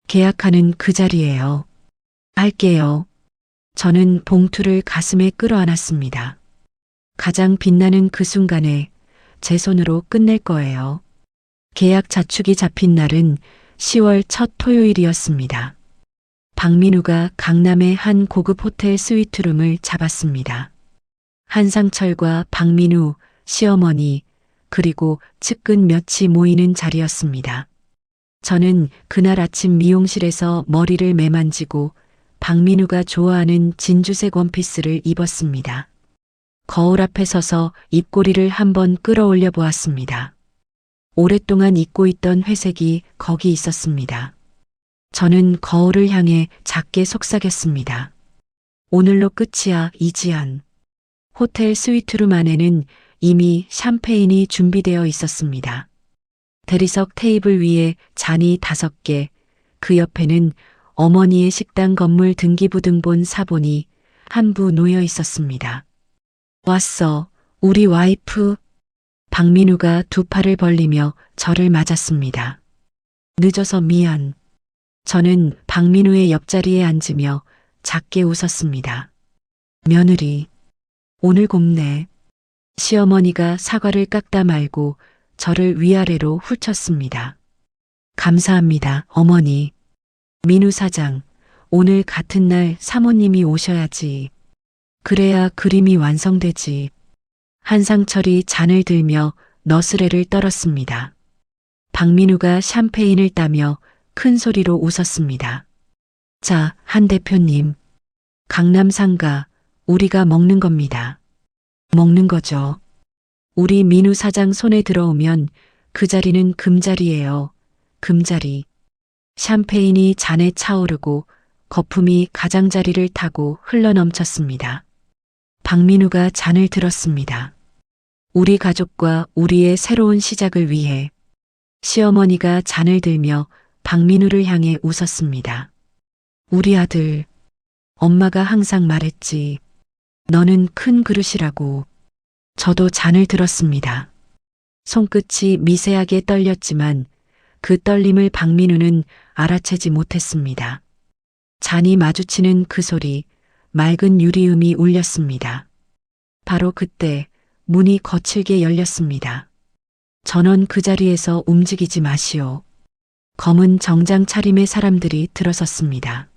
계약하는 그 자리예요. 할게요. 저는 봉투를 가슴에 끌어안았습니다. 가장 빛나는 그 순간에 제 손으로 끝낼 거예요. 계약 자축이 잡힌 날은 10월 첫 토요일이었습니다. 박민우가 강남의 한 고급 호텔 스위트룸을 잡았습니다. 한상철과 박민우, 시어머니, 그리고 측근 몇이 모이는 자리였습니다. 저는 그날 아침 미용실에서 머리를 매만지고 박민우가 좋아하는 진주색 원피스를 입었습니다. 거울 앞에 서서 입꼬리를 한번 끌어올려 보았습니다. 오랫동안 잊고 있던 회색이 거기 있었습니다. 저는 거울을 향해 작게 속삭였습니다. 오늘로 끝이야, 이지연. 호텔 스위트룸 안에는 이미 샴페인이 준비되어 있었습니다. 대리석 테이블 위에 잔이 5개, 그 옆에는 어머니의 식당 건물 등기부등본 사본이 한 부 놓여 있었습니다. 왔어, 우리 와이프. 박민우가 두 팔을 벌리며 저를 맞았습니다. 늦어서 미안. 저는 박민우의 옆자리에 앉으며 작게 웃었습니다. 며느리, 오늘 곱네. 시어머니가 사과를 깎다 말고 저를 위아래로 훑쳤습니다. 감사합니다, 어머니. 민우 사장, 오늘 같은 날 사모님이 오셔야지. 그래야 그림이 완성되지. 한상철이 잔을 들며 너스레를 떨었습니다. 박민우가 샴페인을 따며 큰 소리로 웃었습니다. 자, 한 대표님. 강남상가, 우리가 먹는 겁니다. 먹는 거죠. 우리 민우 사장 손에 들어오면 그 자리는 금자리예요. 금자리. 샴페인이 잔에 차오르고 거품이 가장자리를 타고 흘러넘쳤습니다. 박민우가 잔을 들었습니다. 우리 가족과 우리의 새로운 시작을 위해. 시어머니가 잔을 들며 박민우를 향해 웃었습니다. 우리 아들, 엄마가 항상 말했지. 너는 큰 그릇이라고. 저도 잔을 들었습니다. 손끝이 미세하게 떨렸지만 그 떨림을 박민우는 알아채지 못했습니다. 잔이 마주치는 그 소리, 맑은 유리음이 울렸습니다. 바로 그때 문이 거칠게 열렸습니다. 전원 그 자리에서 움직이지 마시오. 검은 정장 차림의 사람들이 들어섰습니다.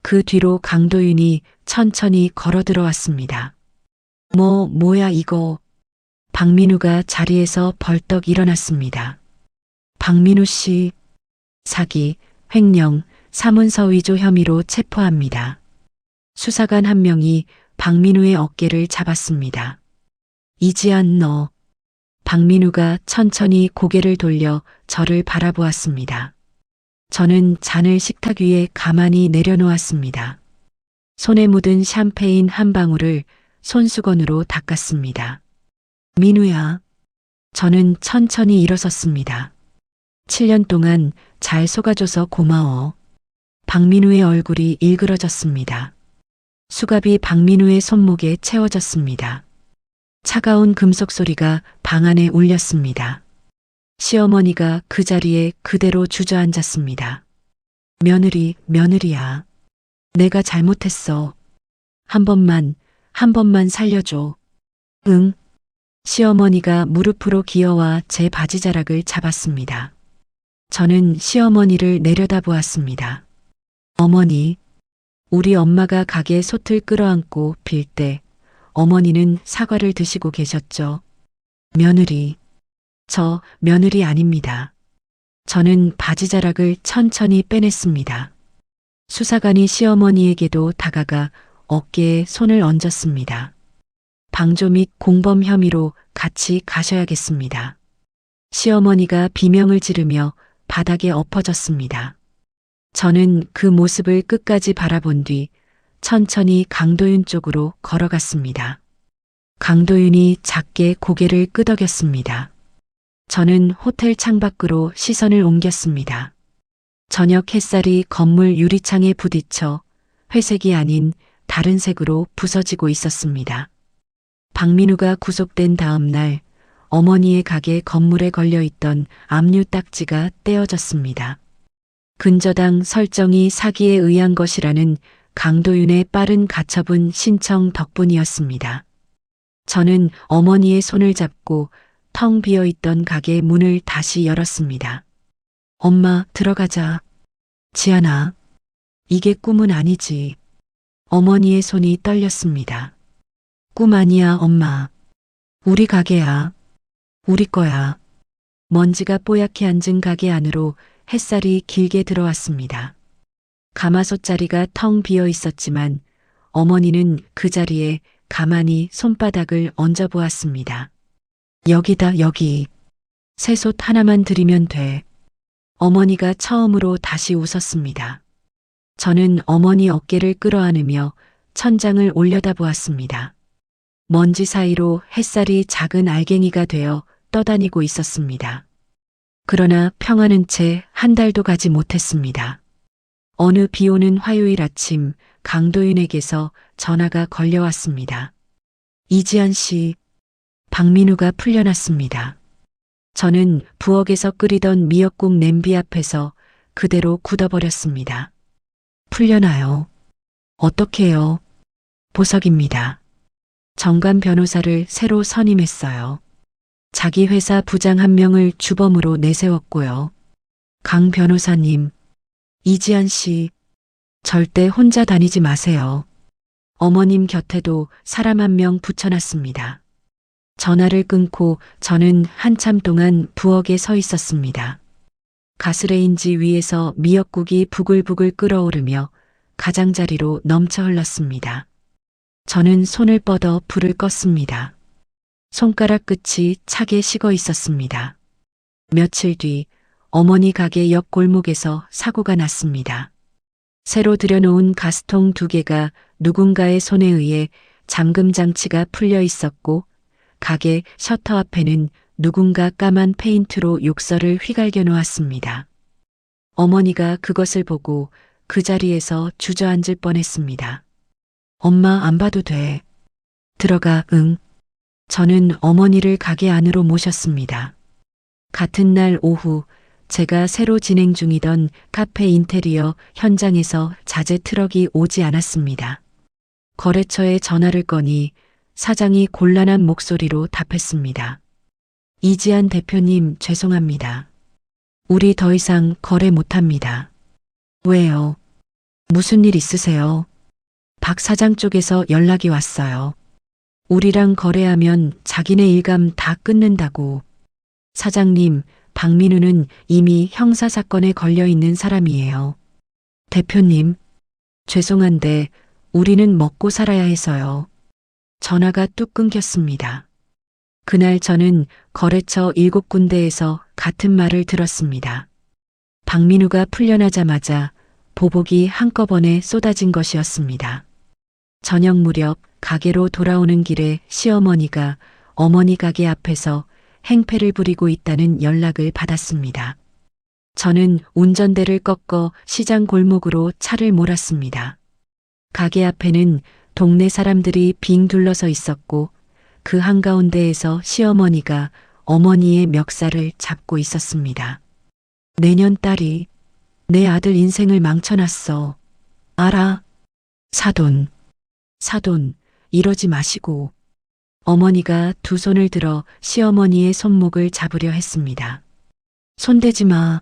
그 뒤로 강도윤이 천천히 걸어 들어왔습니다. 뭐야 이거. 박민우가 자리에서 벌떡 일어났습니다. 박민우 씨, 사기, 횡령, 사문서 위조 혐의로 체포합니다. 수사관 한 명이 박민우의 어깨를 잡았습니다. 이지안 너. 박민우가 천천히 고개를 돌려 저를 바라보았습니다. 저는 잔을 식탁 위에 가만히 내려놓았습니다. 손에 묻은 샴페인 한 방울을 손수건으로 닦았습니다. 민우야. 저는 천천히 일어섰습니다. 7년 동안 잘 속아줘서 고마워. 박민우의 얼굴이 일그러졌습니다. 수갑이 박민우의 손목에 채워졌습니다. 차가운 금속 소리가 방 안에 울렸습니다. 시어머니가 그 자리에 그대로 주저앉았습니다. 며느리야. 내가 잘못했어. 한 번만 살려줘. 응. 시어머니가 무릎으로 기어와 제 바지자락을 잡았습니다. 저는 시어머니를 내려다보았습니다. 어머니, 우리 엄마가 가게 솥을 끌어안고 빌 때 어머니는 사과를 드시고 계셨죠. 며느리, 저 며느리 아닙니다. 저는 바지자락을 천천히 빼냈습니다. 수사관이 시어머니에게도 다가가 어깨에 손을 얹었습니다. 방조 및 공범 혐의로 같이 가셔야겠습니다. 시어머니가 비명을 지르며 바닥에 엎어졌습니다. 저는 그 모습을 끝까지 바라본 뒤 천천히 강도윤 쪽으로 걸어갔습니다. 강도윤이 작게 고개를 끄덕였습니다. 저는 호텔 창밖으로 시선을 옮겼습니다. 저녁 햇살이 건물 유리창에 부딪혀 회색이 아닌 다른 색으로 부서지고 있었습니다. 박민우가 구속된 다음 날 어머니의 가게 건물에 걸려있던 압류 딱지가 떼어졌습니다. 근저당 설정이 사기에 의한 것이라는 강도윤의 빠른 가처분 신청 덕분이었습니다. 저는 어머니의 손을 잡고 텅 비어있던 가게 문을 다시 열었습니다. 엄마, 들어가자. 지안아, 이게 꿈은 아니지. 어머니의 손이 떨렸습니다. 꿈 아니야, 엄마. 우리 가게야. 우리 거야. 먼지가 뽀얗게 앉은 가게 안으로 햇살이 길게 들어왔습니다. 가마솥 자리가 텅 비어 있었지만 어머니는 그 자리에 가만히 손바닥을 얹어 보았습니다. 여기다, 여기. 새솥 하나만 드리면 돼. 어머니가 처음으로 다시 웃었습니다. 저는 어머니 어깨를 끌어안으며 천장을 올려다보았습니다. 먼지 사이로 햇살이 작은 알갱이가 되어 떠다니고 있었습니다. 그러나 평화는 채 한 달도 가지 못했습니다. 어느 비 오는 화요일 아침 강도윤에게서 전화가 걸려왔습니다. 이지안 씨, 박민우가 풀려났습니다. 저는 부엌에서 끓이던 미역국 냄비 앞에서 그대로 굳어버렸습니다. 풀려나요? 어떻게요? 보석입니다. 정관 변호사를 새로 선임했어요. 자기 회사 부장 한 명을 주범으로 내세웠고요. 강 변호사님, 이지연 씨, 절대 혼자 다니지 마세요. 어머님 곁에도 사람 한 명 붙여놨습니다. 전화를 끊고 저는 한참 동안 부엌에 서 있었습니다. 가스레인지 위에서 미역국이 부글부글 끓어오르며 가장자리로 넘쳐 흘렀습니다. 저는 손을 뻗어 불을 껐습니다. 손가락 끝이 차게 식어 있었습니다. 며칠 뒤 어머니 가게 옆 골목에서 사고가 났습니다. 새로 들여놓은 가스통 2개가 누군가의 손에 의해 잠금 장치가 풀려 있었고 가게 셔터 앞에는 누군가 까만 페인트로 욕설을 휘갈겨 놓았습니다. 어머니가 그것을 보고 그 자리에서 주저앉을 뻔했습니다. 엄마 안 봐도 돼. 들어가, 응. 저는 어머니를 가게 안으로 모셨습니다. 같은 날 오후 제가 새로 진행 중이던 카페 인테리어 현장에서 자재 트럭이 오지 않았습니다. 거래처에 전화를 거니 사장이 곤란한 목소리로 답했습니다. 이지한 대표님 죄송합니다. 우리 더 이상 거래 못합니다. 왜요? 무슨 일 있으세요? 박 사장 쪽에서 연락이 왔어요. 우리랑 거래하면 자기네 일감 다 끊는다고. 사장님, 박민우는 이미 형사사건에 걸려 있는 사람이에요. 대표님, 죄송한데 우리는 먹고 살아야 해서요. 전화가 뚝 끊겼습니다. 그날 저는 거래처 7군데에서 같은 말을 들었습니다. 박민우가 풀려나자마자 보복이 한꺼번에 쏟아진 것이었습니다. 저녁 무렵 가게로 돌아오는 길에 시어머니가 어머니 가게 앞에서 행패를 부리고 있다는 연락을 받았습니다. 저는 운전대를 꺾어 시장 골목으로 차를 몰았습니다. 가게 앞에는 동네 사람들이 빙 둘러서 있었고 그 한가운데에서 시어머니가 어머니의 멱살을 잡고 있었습니다. 내년 딸이 내 아들 인생을 망쳐놨어. 알아? 사돈, 이러지 마시고. 어머니가 두 손을 들어 시어머니의 손목을 잡으려 했습니다. 손대지 마.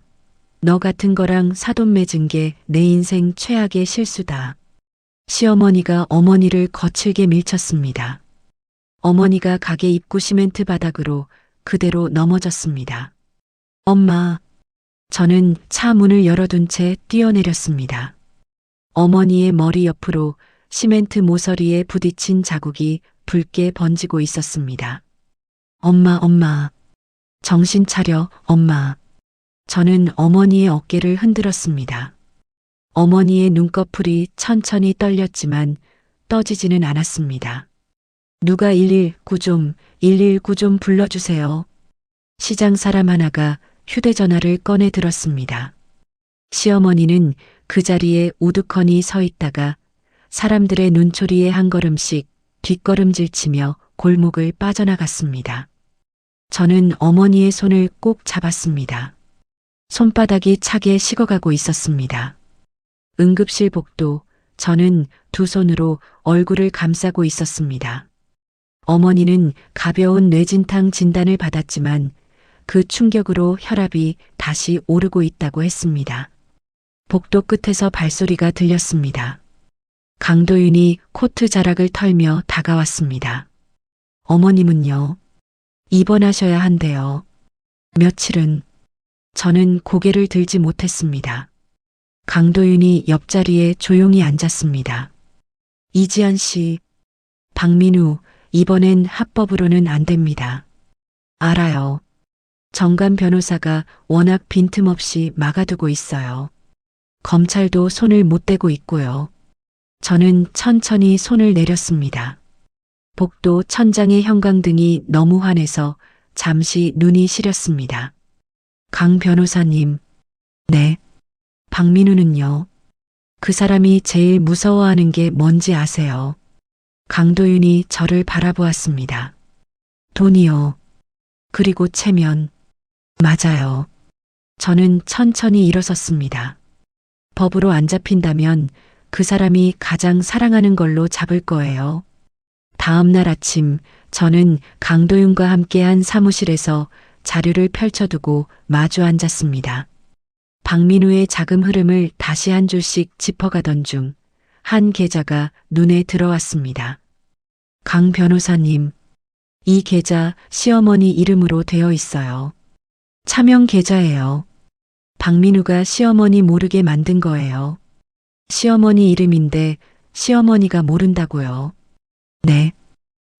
너 같은 거랑 사돈 맺은 게 내 인생 최악의 실수다. 시어머니가 어머니를 거칠게 밀쳤습니다. 어머니가 가게 입구 시멘트 바닥으로 그대로 넘어졌습니다. 엄마. 저는 차 문을 열어둔 채 뛰어내렸습니다. 어머니의 머리 옆으로 시멘트 모서리에 부딪힌 자국이 붉게 번지고 있었습니다. 엄마. 정신 차려, 엄마. 저는 어머니의 어깨를 흔들었습니다. 어머니의 눈꺼풀이 천천히 떨렸지만 떠지지는 않았습니다. 누가 119 좀 불러주세요. 시장 사람 하나가 휴대전화를 꺼내 들었습니다. 시어머니는 그 자리에 우두커니 서 있다가 사람들의 눈초리에 한 걸음씩 뒷걸음질 치며 골목을 빠져나갔습니다. 저는 어머니의 손을 꼭 잡았습니다. 손바닥이 차게 식어가고 있었습니다. 응급실 복도, 저는 두 손으로 얼굴을 감싸고 있었습니다. 어머니는 가벼운 뇌진탕 진단을 받았지만 그 충격으로 혈압이 다시 오르고 있다고 했습니다. 복도 끝에서 발소리가 들렸습니다. 강도윤이 코트 자락을 털며 다가왔습니다. 어머님은요? 입원하셔야 한대요. 며칠은? 저는 고개를 들지 못했습니다. 강도윤이 옆자리에 조용히 앉았습니다. 이지연 씨, 박민우, 이번엔 합법으로는 안 됩니다. 알아요. 정관 변호사가 워낙 빈틈없이 막아두고 있어요. 검찰도 손을 못 대고 있고요. 저는 천천히 손을 내렸습니다. 복도 천장의 형광등이 너무 환해서 잠시 눈이 시렸습니다. 강 변호사님, 네. 박민우는요? 그 사람이 제일 무서워하는 게 뭔지 아세요? 강도윤이 저를 바라보았습니다. 돈이요. 그리고 체면. 맞아요. 저는 천천히 일어섰습니다. 법으로 안 잡힌다면 그 사람이 가장 사랑하는 걸로 잡을 거예요. 다음 날 아침 저는 강도윤과 함께한 사무실에서 자료를 펼쳐두고 마주 앉았습니다. 박민우의 자금 흐름을 다시 한 줄씩 짚어가던 중 한 계좌가 눈에 들어왔습니다. 강 변호사님, 이 계좌 시어머니 이름으로 되어 있어요. 차명 계좌예요. 박민우가 시어머니 모르게 만든 거예요. 시어머니 이름인데 시어머니가 모른다고요. 네.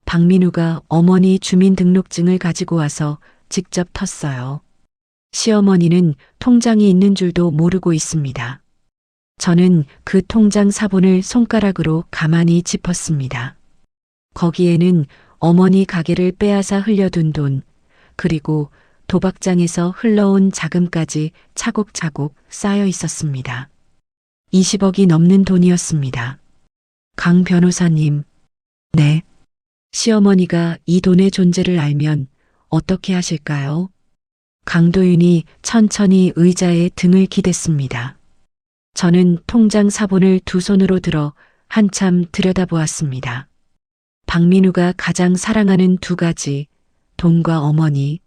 박민우가 어머니 주민등록증을 가지고 와서 직접 텄어요. 시어머니는 통장이 있는 줄도 모르고 있습니다. 저는 그 통장 사본을 손가락으로 가만히 짚었습니다. 거기에는 어머니 가게를 빼앗아 흘려둔 돈, 그리고 도박장에서 흘러온 자금까지 차곡차곡 쌓여 있었습니다. 20억이 넘는 돈이었습니다. 강 변호사님, 네. 시어머니가 이 돈의 존재를 알면 어떻게 하실까요? 강도윤이 천천히 의자에 등을 기댔습니다. 저는 통장 사본을 두 손으로 들어 한참 들여다보았습니다. 박민우가 가장 사랑하는 두 가지, 돈과 어머니,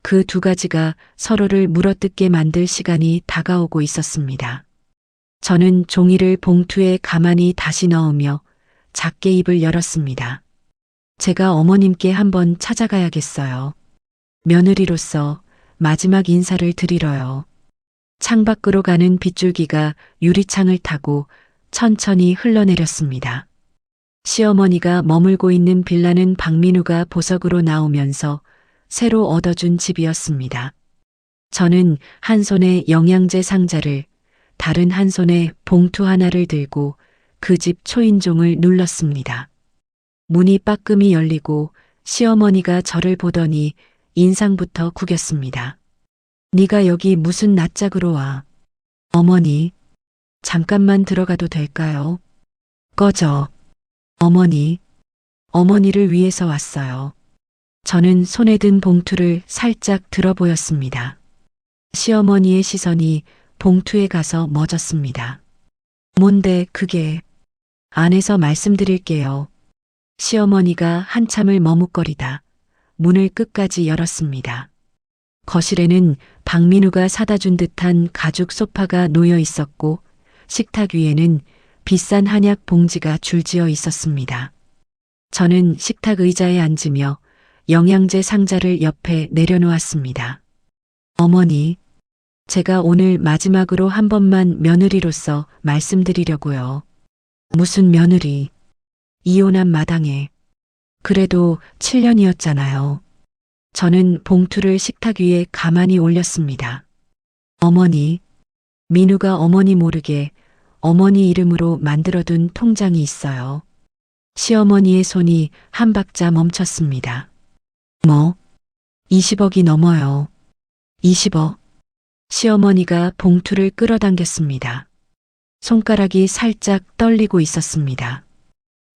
그 두 가지가 서로를 물어뜯게 만들 시간이 다가오고 있었습니다. 저는 종이를 봉투에 가만히 다시 넣으며 작게 입을 열었습니다. 제가 어머님께 한번 찾아가야겠어요. 며느리로서 마지막 인사를 드리러요. 창밖으로 가는 빗줄기가 유리창을 타고 천천히 흘러내렸습니다. 시어머니가 머물고 있는 빌라는 박민우가 보석으로 나오면서 새로 얻어준 집이었습니다. 저는 한 손에 영양제 상자를, 다른 한 손에 봉투 하나를 들고 그 집 초인종을 눌렀습니다. 문이 빠끔히 열리고 시어머니가 저를 보더니 인상부터 구겼습니다. 네가 여기 무슨 낯짝으로 와? 어머니, 잠깐만 들어가도 될까요? 꺼져. 어머니, 어머니를 위해서 왔어요. 저는 손에 든 봉투를 살짝 들어 보였습니다. 시어머니의 시선이 봉투에 가서 멎었습니다. 뭔데 그게? 안에서 말씀드릴게요. 시어머니가 한참을 머뭇거리다 문을 끝까지 열었습니다. 거실에는 박민우가 사다 준 듯한 가죽 소파가 놓여 있었고 식탁 위에는 비싼 한약 봉지가 줄지어 있었습니다. 저는 식탁 의자에 앉으며 영양제 상자를 옆에 내려놓았습니다. 어머니, 제가 오늘 마지막으로 한 번만 며느리로서 말씀드리려고요. 무슨 며느리? 이혼한 마당에. 그래도 7년이었잖아요. 저는 봉투를 식탁 위에 가만히 올렸습니다. 어머니, 민우가 어머니 모르게 어머니 이름으로 만들어둔 통장이 있어요. 시어머니의 손이 한 박자 멈췄습니다. 뭐? 20억이 넘어요. 20억. 시어머니가 봉투를 끌어당겼습니다. 손가락이 살짝 떨리고 있었습니다.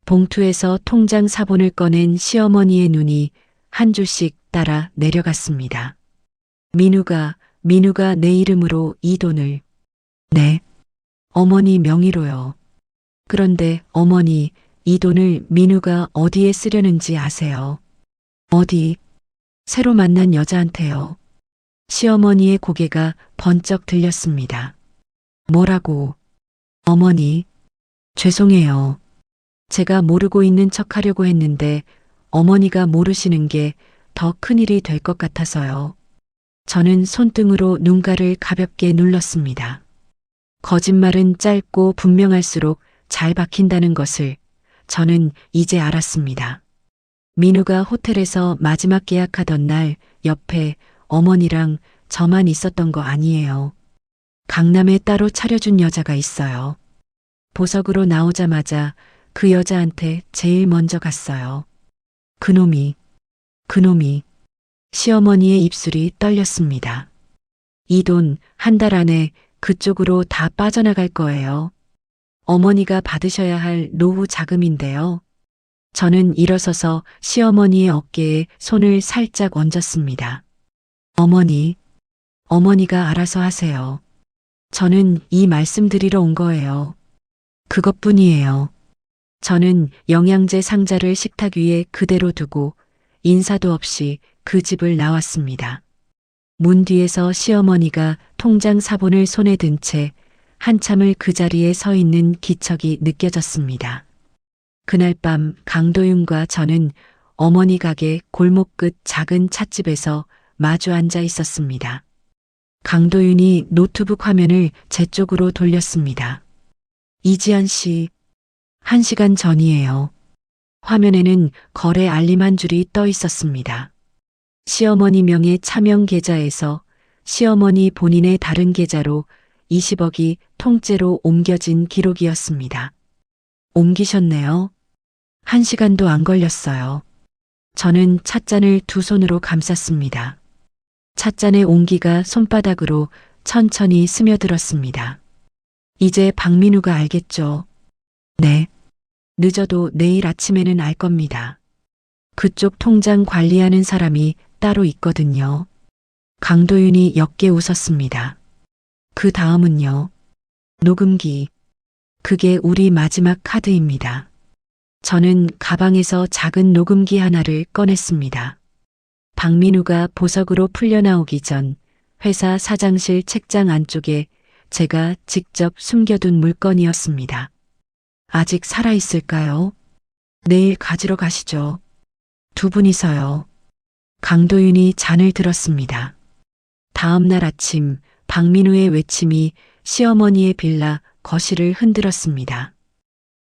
봉투에서 통장 사본을 꺼낸 시어머니의 눈이 한 줄씩 따라 내려갔습니다. 민우가 내 이름으로 이 돈을. 네. 어머니 명의로요. 그런데 어머니, 이 돈을 민우가 어디에 쓰려는지 아세요? 어디? 새로 만난 여자한테요. 시어머니의 고개가 번쩍 들렸습니다. 뭐라고? 어머니, 죄송해요. 제가 모르고 있는 척 하려고 했는데 어머니가 모르시는 게 더 큰일이 될 것 같아서요. 저는 손등으로 눈가를 가볍게 눌렀습니다. 거짓말은 짧고 분명할수록 잘 박힌다는 것을 저는 이제 알았습니다. 민우가 호텔에서 마지막 계약하던 날 옆에 어머니랑 저만 있었던 거 아니에요. 강남에 따로 차려준 여자가 있어요. 보석으로 나오자마자 그 여자한테 제일 먼저 갔어요. 그놈이. 시어머니의 입술이 떨렸습니다. 이 돈 한 달 안에 그쪽으로 다 빠져나갈 거예요. 어머니가 받으셔야 할 노후 자금인데요. 저는 일어서서 시어머니의 어깨에 손을 살짝 얹었습니다. 어머니가 알아서 하세요. 저는 이 말씀 드리러 온 거예요. 그것뿐이에요. 저는 영양제 상자를 식탁 위에 그대로 두고 인사도 없이 그 집을 나왔습니다. 문 뒤에서 시어머니가 통장 사본을 손에 든 채 한참을 그 자리에 서 있는 기척이 느껴졌습니다. 그날 밤 강도윤과 저는 어머니 가게 골목 끝 작은 찻집에서 마주 앉아 있었습니다. 강도윤이 노트북 화면을 제 쪽으로 돌렸습니다. 이지연 씨, 1시간 전이에요. 화면에는 거래 알림 한 줄이 떠 있었습니다. 시어머니 명의 차명 계좌에서 시어머니 본인의 다른 계좌로 20억이 통째로 옮겨진 기록이었습니다. 옮기셨네요. 1시간도 안 걸렸어요. 저는 찻잔을 두 손으로 감쌌습니다. 찻잔의 온기가 손바닥으로 천천히 스며들었습니다. 이제 박민우가 알겠죠? 네. 늦어도 내일 아침에는 알 겁니다. 그쪽 통장 관리하는 사람이 따로 있거든요. 강도윤이 옅게 웃었습니다. 그 다음은요. 녹음기. 그게 우리 마지막 카드입니다. 저는 가방에서 작은 녹음기 하나를 꺼냈습니다. 박민우가 보석으로 풀려나오기 전 회사 사장실 책장 안쪽에 제가 직접 숨겨둔 물건이었습니다. 아직 살아있을까요? 내일 가지러 가시죠. 두 분이서요. 강도윤이 잔을 들었습니다. 다음 날 아침 박민우의 외침이 시어머니의 빌라 거실을 흔들었습니다.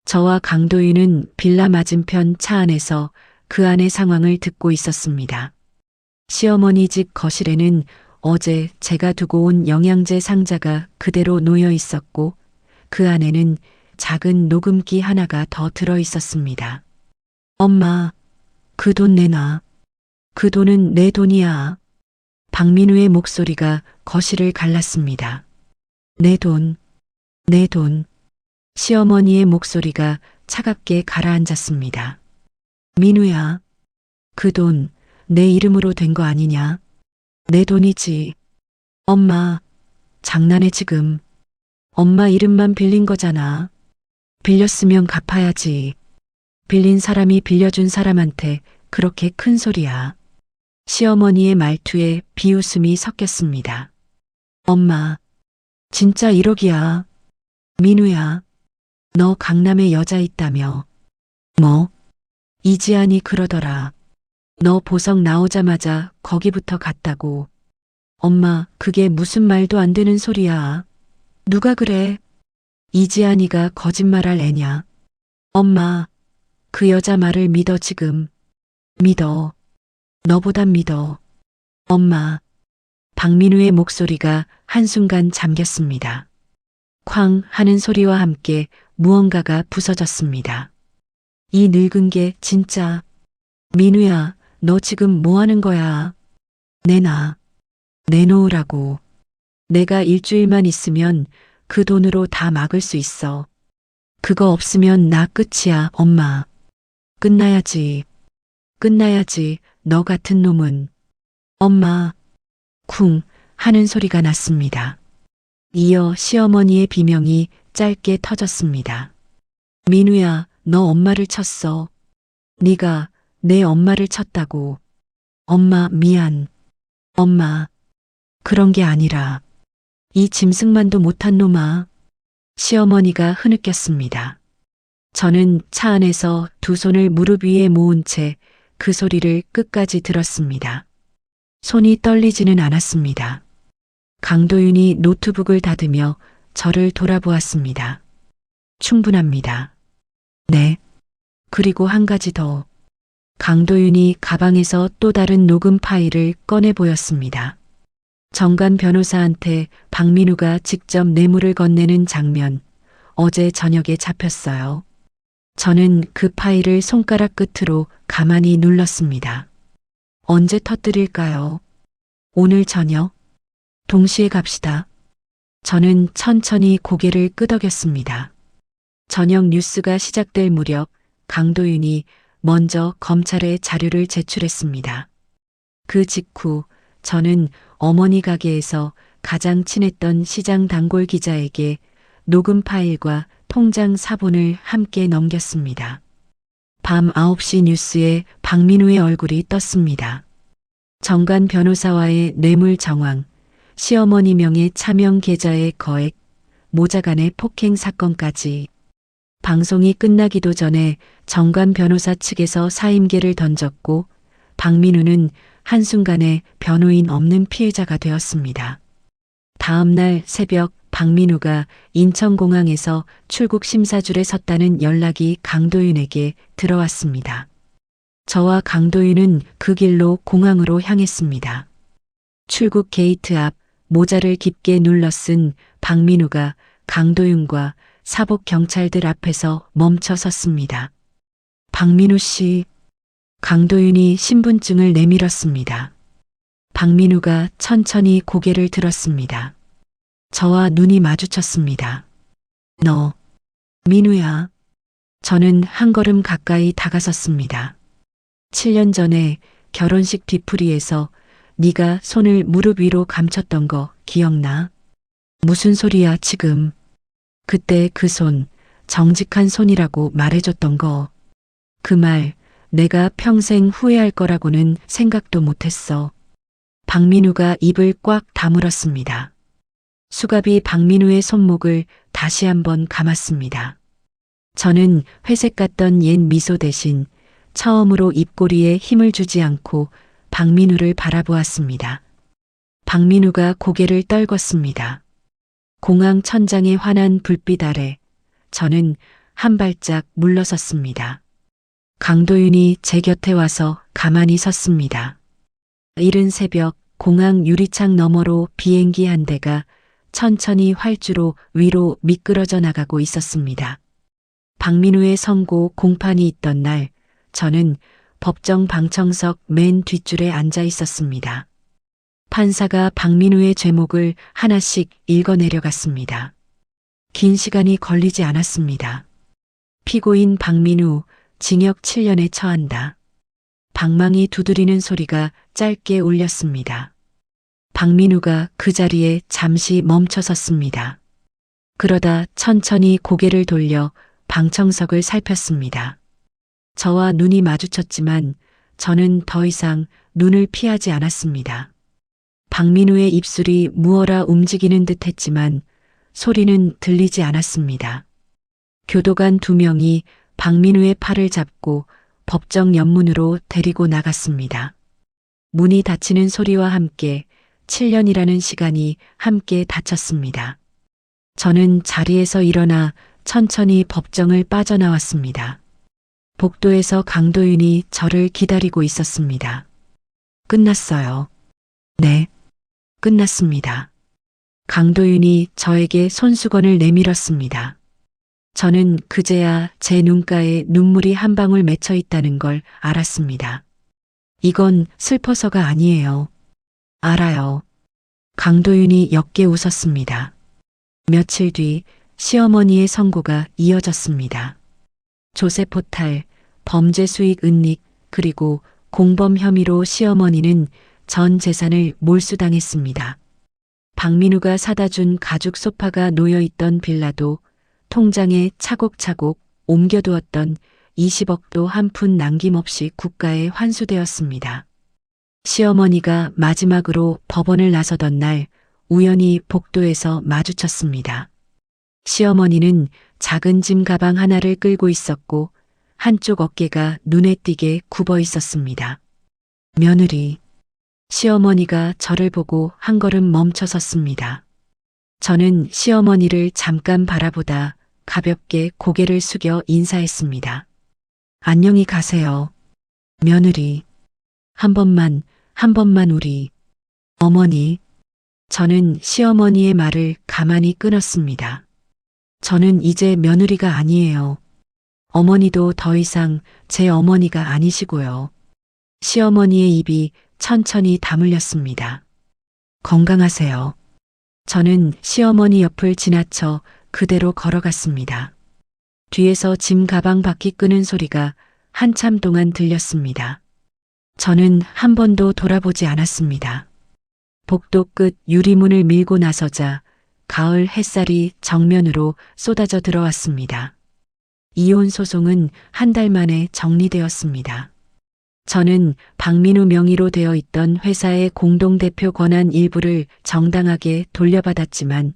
저와 강도윤은 빌라 맞은편 차 안에서 그 안의 상황을 듣고 있었습니다. 시어머니 집 거실에는 어제 제가 두고 온 영양제 상자가 그대로 놓여 있었고 그 안에는 작은 녹음기 하나가 더 들어 있었습니다. 엄마, 그 돈 내놔. 그 돈은 내 돈이야. 박민우의 목소리가 거실을 갈랐습니다. 내 돈, 내 돈. 시어머니의 목소리가 차갑게 가라앉았습니다. 민우야, 그 돈 내 이름으로 된 거 아니냐? 내 돈이지. 엄마, 장난해 지금. 엄마 이름만 빌린 거잖아. 빌렸으면 갚아야지. 빌린 사람이 빌려준 사람한테 그렇게 큰 소리야. 시어머니의 말투에 비웃음이 섞였습니다. 엄마, 진짜 1억이야. 민우야, 너 강남에 여자 있다며. 뭐? 이지안이 그러더라. 너 보석 나오자마자 거기부터 갔다고. 엄마, 그게 무슨 말도 안 되는 소리야. 누가 그래? 이지안이가 거짓말할 애냐. 엄마, 그 여자 말을 믿어 지금. 믿어. 너보단 믿어. 엄마. 박민우의 목소리가 한순간 잠겼습니다. 쾅 하는 소리와 함께 무언가가 부서졌습니다. 이 늙은 게 진짜. 민우야, 너 지금 뭐 하는 거야? 내놔. 내놓으라고. 내가 일주일만 있으면 그 돈으로 다 막을 수 있어. 그거 없으면 나 끝이야, 엄마. 끝나야지. 끝나야지, 너 같은 놈은. 엄마. 쿵 하는 소리가 났습니다. 이어 시어머니의 비명이 짧게 터졌습니다. 민우야, 너 엄마를 쳤어. 네가 내 엄마를 쳤다고. 엄마 미안. 엄마. 그런 게 아니라. 이 짐승만도 못한 놈아. 시어머니가 흐느꼈습니다. 저는 차 안에서 두 손을 무릎 위에 모은 채 그 소리를 끝까지 들었습니다. 손이 떨리지는 않았습니다. 강도윤이 노트북을 닫으며 저를 돌아보았습니다. 충분합니다. 네. 그리고 한 가지 더. 강도윤이 가방에서 또 다른 녹음 파일을 꺼내 보였습니다. 정관 변호사한테 박민우가 직접 뇌물을 건네는 장면, 어제 저녁에 잡혔어요. 저는 그 파일을 손가락 끝으로 가만히 눌렀습니다. 언제 터뜨릴까요? 오늘 저녁? 동시에 갑시다. 저는 천천히 고개를 끄덕였습니다. 저녁 뉴스가 시작될 무렵 강도윤이 먼저 검찰에 자료를 제출했습니다. 그 직후 저는 어머니 가게에서 가장 친했던 시장 단골 기자에게 녹음 파일과 통장 사본을 함께 넘겼습니다. 밤 9시 뉴스에 박민우의 얼굴이 떴습니다. 정관 변호사와의 뇌물 정황, 시어머니 명의 차명 계좌의 거액, 모자간의 폭행 사건까지. 방송이 끝나기도 전에 정관 변호사 측에서 사임계를 던졌고 박민우는 한순간에 변호인 없는 피해자가 되었습니다. 다음 날 새벽 박민우가 인천공항에서 출국 심사줄에 섰다는 연락이 강도윤에게 들어왔습니다. 저와 강도윤은 그 길로 공항으로 향했습니다. 출국 게이트 앞 모자를 깊게 눌러 쓴 박민우가 강도윤과 사복 경찰들 앞에서 멈춰 섰습니다. 박민우 씨, 강도윤이 신분증을 내밀었습니다. 박민우가 천천히 고개를 들었습니다. 저와 눈이 마주쳤습니다. 너, 민우야. 저는 한 걸음 가까이 다가섰습니다. 7년 전에 결혼식 뒤풀이에서 네가 손을 무릎 위로 감췄던 거 기억나? 무슨 소리야 지금. 그때 그 손, 정직한 손이라고 말해줬던 거. 그 말 내가 평생 후회할 거라고는 생각도 못했어. 박민우가 입을 꽉 다물었습니다. 수갑이 박민우의 손목을 다시 한번 감았습니다. 저는 회색 같던 옛 미소 대신 처음으로 입꼬리에 힘을 주지 않고 박민우를 바라보았습니다. 박민우가 고개를 떨궜습니다. 공항 천장의 환한 불빛 아래 저는 한 발짝 물러섰습니다. 강도윤이 제 곁에 와서 가만히 섰습니다. 이른 새벽 공항 유리창 너머로 비행기 한 대가 천천히 활주로 위로 미끄러져 나가고 있었습니다. 박민우의 선고 공판이 있던 날 저는 법정 방청석 맨 뒷줄에 앉아 있었습니다. 판사가 박민우의 죄목을 하나씩 읽어내려갔습니다. 긴 시간이 걸리지 않았습니다. 피고인 박민우 징역 7년에 처한다. 방망이 두드리는 소리가 짧게 울렸습니다. 박민우가 그 자리에 잠시 멈춰 섰습니다. 그러다 천천히 고개를 돌려 방청석을 살폈습니다. 저와 눈이 마주쳤지만 저는 더 이상 눈을 피하지 않았습니다. 박민우의 입술이 무어라 움직이는 듯 했지만 소리는 들리지 않았습니다. 교도관 2명이 박민우의 팔을 잡고 법정 연문으로 데리고 나갔습니다. 문이 닫히는 소리와 함께 7년이라는 시간이 함께 닫혔습니다. 저는 자리에서 일어나 천천히 법정을 빠져나왔습니다. 복도에서 강도윤이 저를 기다리고 있었습니다. 끝났어요. 네, 끝났습니다. 강도윤이 저에게 손수건을 내밀었습니다. 저는 그제야 제 눈가에 눈물이 한 방울 맺혀 있다는 걸 알았습니다. 이건 슬퍼서가 아니에요. 알아요. 강도윤이 옅게 웃었습니다. 며칠 뒤 시어머니의 선고가 이어졌습니다. 조세 포탈, 범죄 수익 은닉, 그리고 공범 혐의로 시어머니는 전 재산을 몰수당했습니다. 박민우가 사다 준 가죽 소파가 놓여있던 빌라도 통장에 차곡차곡 옮겨두었던 20억도 한 푼 남김없이 국가에 환수되었습니다. 시어머니가 마지막으로 법원을 나서던 날 우연히 복도에서 마주쳤습니다. 시어머니는 작은 짐 가방 하나를 끌고 있었고 한쪽 어깨가 눈에 띄게 굽어 있었습니다. 며느리. 시어머니가 저를 보고 한 걸음 멈춰 섰습니다. 저는 시어머니를 잠깐 바라보다 가볍게 고개를 숙여 인사했습니다. 안녕히 가세요. 며느리. 한 번만 우리. 어머니. 저는 시어머니의 말을 가만히 끊었습니다. 저는 이제 며느리가 아니에요. 어머니도 더 이상 제 어머니가 아니시고요. 시어머니의 입이 천천히 다물렸습니다. 건강하세요. 저는 시어머니 옆을 지나쳐 그대로 걸어갔습니다. 뒤에서 짐 가방 바퀴 끄는 소리가 한참 동안 들렸습니다. 저는 한 번도 돌아보지 않았습니다. 복도 끝 유리문을 밀고 나서자 가을 햇살이 정면으로 쏟아져 들어왔습니다. 이혼 소송은 한 달 만에 정리되었습니다. 저는 박민우 명의로 되어 있던 회사의 공동대표 권한 일부를 정당하게 돌려받았지만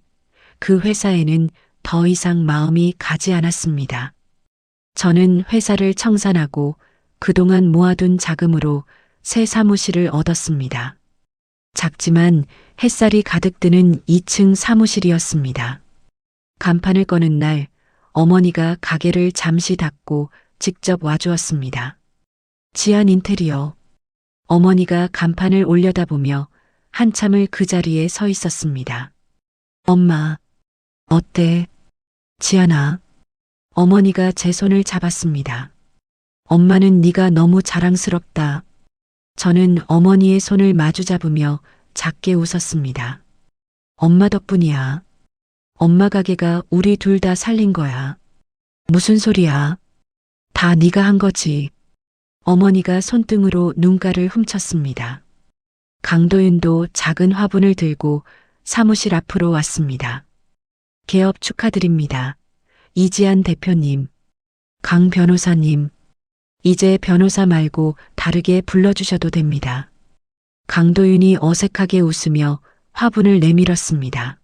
그 회사에는 더 이상 마음이 가지 않았습니다. 저는 회사를 청산하고 그동안 모아둔 자금으로 새 사무실을 얻었습니다. 작지만 햇살이 가득 드는 2층 사무실이었습니다. 간판을 꺼는 날 어머니가 가게를 잠시 닫고 직접 와주었습니다. 지안 인테리어. 어머니가 간판을 올려다보며 한참을 그 자리에 서 있었습니다. 엄마, 어때? 지안아. 어머니가 제 손을 잡았습니다. 엄마는 네가 너무 자랑스럽다. 저는 어머니의 손을 마주 잡으며 작게 웃었습니다. 엄마 덕분이야. 엄마 가게가 우리 둘 다 살린 거야. 무슨 소리야? 다 네가 한 거지. 어머니가 손등으로 눈가를 훔쳤습니다. 강도윤도 작은 화분을 들고 사무실 앞으로 왔습니다. 개업 축하드립니다. 이지안 대표님, 강 변호사님, 이제 변호사 말고 다르게 불러주셔도 됩니다. 강도윤이 어색하게 웃으며 화분을 내밀었습니다.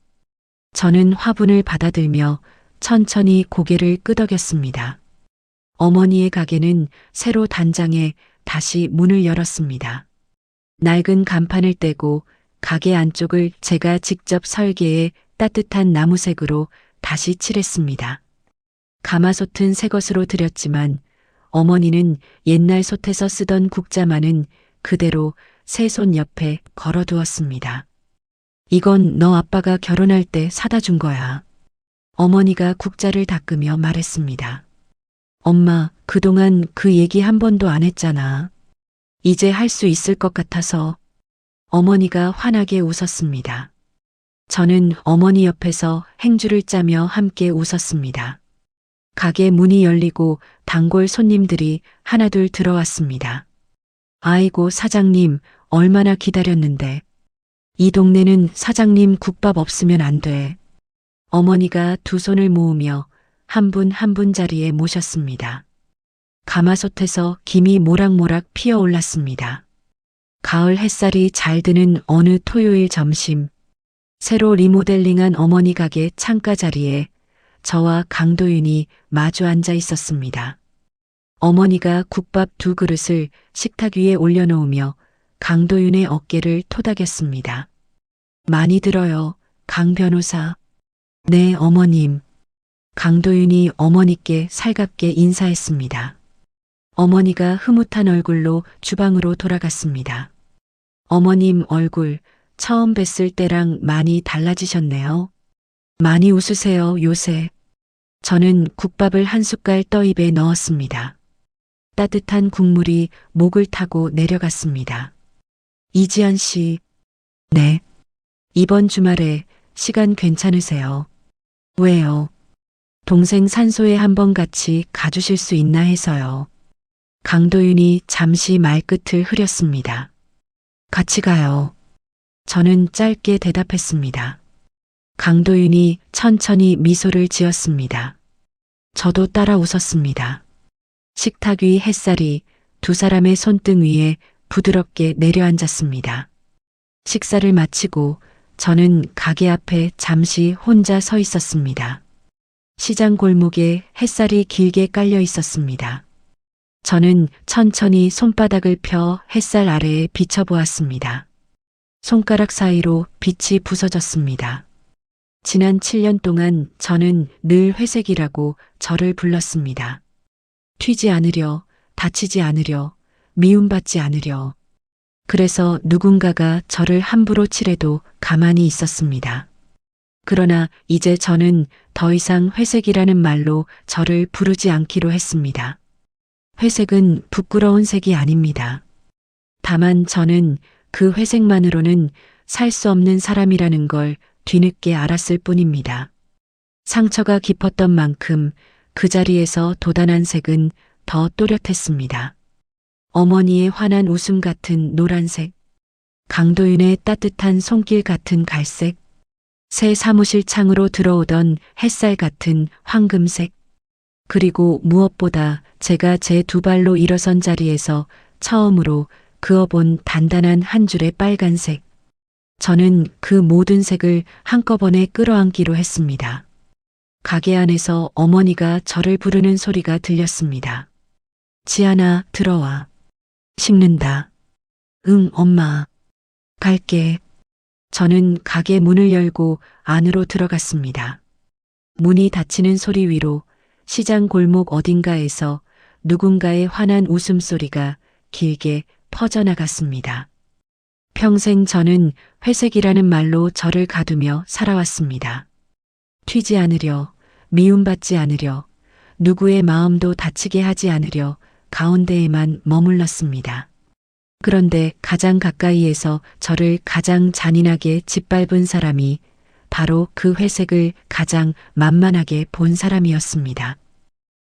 저는 화분을 받아들며 천천히 고개를 끄덕였습니다. 어머니의 가게는 새로 단장해 다시 문을 열었습니다. 낡은 간판을 떼고 가게 안쪽을 제가 직접 설계해 따뜻한 나무색으로 다시 칠했습니다. 가마솥은 새 것으로 드렸지만 어머니는 옛날 솥에서 쓰던 국자만은 그대로 새 솥 옆에 걸어두었습니다. 이건 너 아빠가 결혼할 때 사다 준 거야. 어머니가 국자를 닦으며 말했습니다. 엄마, 그동안 그 얘기 한 번도 안 했잖아. 이제 할 수 있을 것 같아서. 어머니가 환하게 웃었습니다. 저는 어머니 옆에서 행주를 짜며 함께 웃었습니다. 가게 문이 열리고 단골 손님들이 하나둘 들어왔습니다. 아이고 사장님, 얼마나 기다렸는데. 이 동네는 사장님 국밥 없으면 안 돼. 어머니가 두 손을 모으며 한 분 한 분 자리에 모셨습니다. 가마솥에서 김이 모락모락 피어올랐습니다. 가을 햇살이 잘 드는 어느 토요일 점심, 새로 리모델링한 어머니 가게 창가 자리에 저와 강도윤이 마주 앉아 있었습니다. 어머니가 국밥 두 그릇을 식탁 위에 올려놓으며 강도윤의 어깨를 토닥였습니다. 많이 들어요, 강 변호사. 네, 어머님. 강도윤이 어머니께 살갑게 인사했습니다. 어머니가 흐뭇한 얼굴로 주방으로 돌아갔습니다. 어머님 얼굴 처음 뵀을 때랑 많이 달라지셨네요. 많이 웃으세요, 요새. 저는 국밥을 한 숟갈 떠 입에 넣었습니다. 따뜻한 국물이 목을 타고 내려갔습니다. 이지안 씨. 네. 이번 주말에 시간 괜찮으세요? 왜요? 동생 산소에 한번 같이 가주실 수 있나 해서요. 강도윤이 잠시 말끝을 흐렸습니다. 같이 가요. 저는 짧게 대답했습니다. 강도윤이 천천히 미소를 지었습니다. 저도 따라 웃었습니다. 식탁 위 햇살이 두 사람의 손등 위에 부드럽게 내려앉았습니다. 식사를 마치고 저는 가게 앞에 잠시 혼자 서 있었습니다. 시장 골목에 햇살이 길게 깔려 있었습니다. 저는 천천히 손바닥을 펴 햇살 아래에 비춰보았습니다. 손가락 사이로 빛이 부서졌습니다. 지난 7년 동안 저는 늘 회색이라고 저를 불렀습니다. 튀지 않으려, 다치지 않으려, 미움받지 않으려. 그래서 누군가가 저를 함부로 칠해도 가만히 있었습니다. 그러나 이제 저는 더 이상 회색이라는 말로 저를 부르지 않기로 했습니다. 회색은 부끄러운 색이 아닙니다. 다만 저는 그 회색만으로는 살 수 없는 사람이라는 걸 뒤늦게 알았을 뿐입니다. 상처가 깊었던 만큼 그 자리에서 돋아난 색은 더 또렷했습니다. 어머니의 환한 웃음 같은 노란색, 강도윤의 따뜻한 손길 같은 갈색, 새 사무실 창으로 들어오던 햇살 같은 황금색. 그리고 무엇보다 제가 제 두 발로 일어선 자리에서 처음으로 그어본 단단한 한 줄의 빨간색. 저는 그 모든 색을 한꺼번에 끌어안기로 했습니다. 가게 안에서 어머니가 저를 부르는 소리가 들렸습니다. 지안아, 들어와. 식는다. 응, 엄마. 갈게. 저는 가게 문을 열고 안으로 들어갔습니다. 문이 닫히는 소리 위로 시장 골목 어딘가에서 누군가의 환한 웃음소리가 길게 퍼져나갔습니다. 평생 저는 회색이라는 말로 저를 가두며 살아왔습니다. 튀지 않으려, 미움받지 않으려, 누구의 마음도 다치게 하지 않으려 가운데에만 머물렀습니다. 그런데 가장 가까이에서 저를 가장 잔인하게 짓밟은 사람이 바로 그 회색을 가장 만만하게 본 사람이었습니다.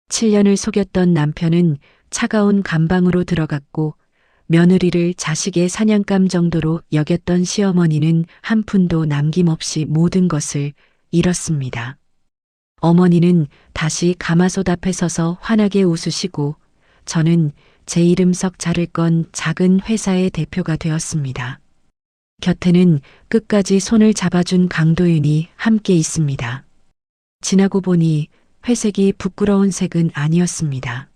7년을 속였던 남편은 차가운 감방으로 들어갔고 며느리를 자식의 사냥감 정도로 여겼던 시어머니는 한 푼도 남김없이 모든 것을 잃었습니다. 어머니는 다시 가마솥 앞에 서서 환하게 웃으시고 저는 제 이름 석 자를 건 작은 회사의 대표가 되었습니다. 곁에는 끝까지 손을 잡아준 강도윤이 함께 있습니다. 지나고 보니 회색이 부끄러운 색은 아니었습니다.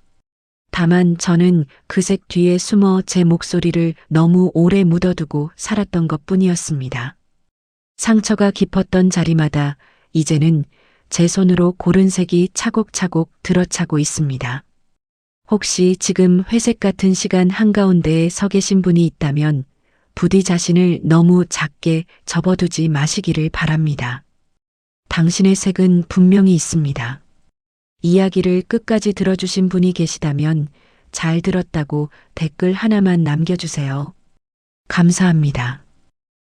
다만 저는 그 색 뒤에 숨어 제 목소리를 너무 오래 묻어두고 살았던 것뿐이었습니다. 상처가 깊었던 자리마다 이제는 제 손으로 고른 색이 차곡차곡 들어차고 있습니다. 혹시 지금 회색 같은 시간 한가운데에 서 계신 분이 있다면 부디 자신을 너무 작게 접어두지 마시기를 바랍니다. 당신의 색은 분명히 있습니다. 이야기를 끝까지 들어주신 분이 계시다면 잘 들었다고 댓글 하나만 남겨주세요. 감사합니다.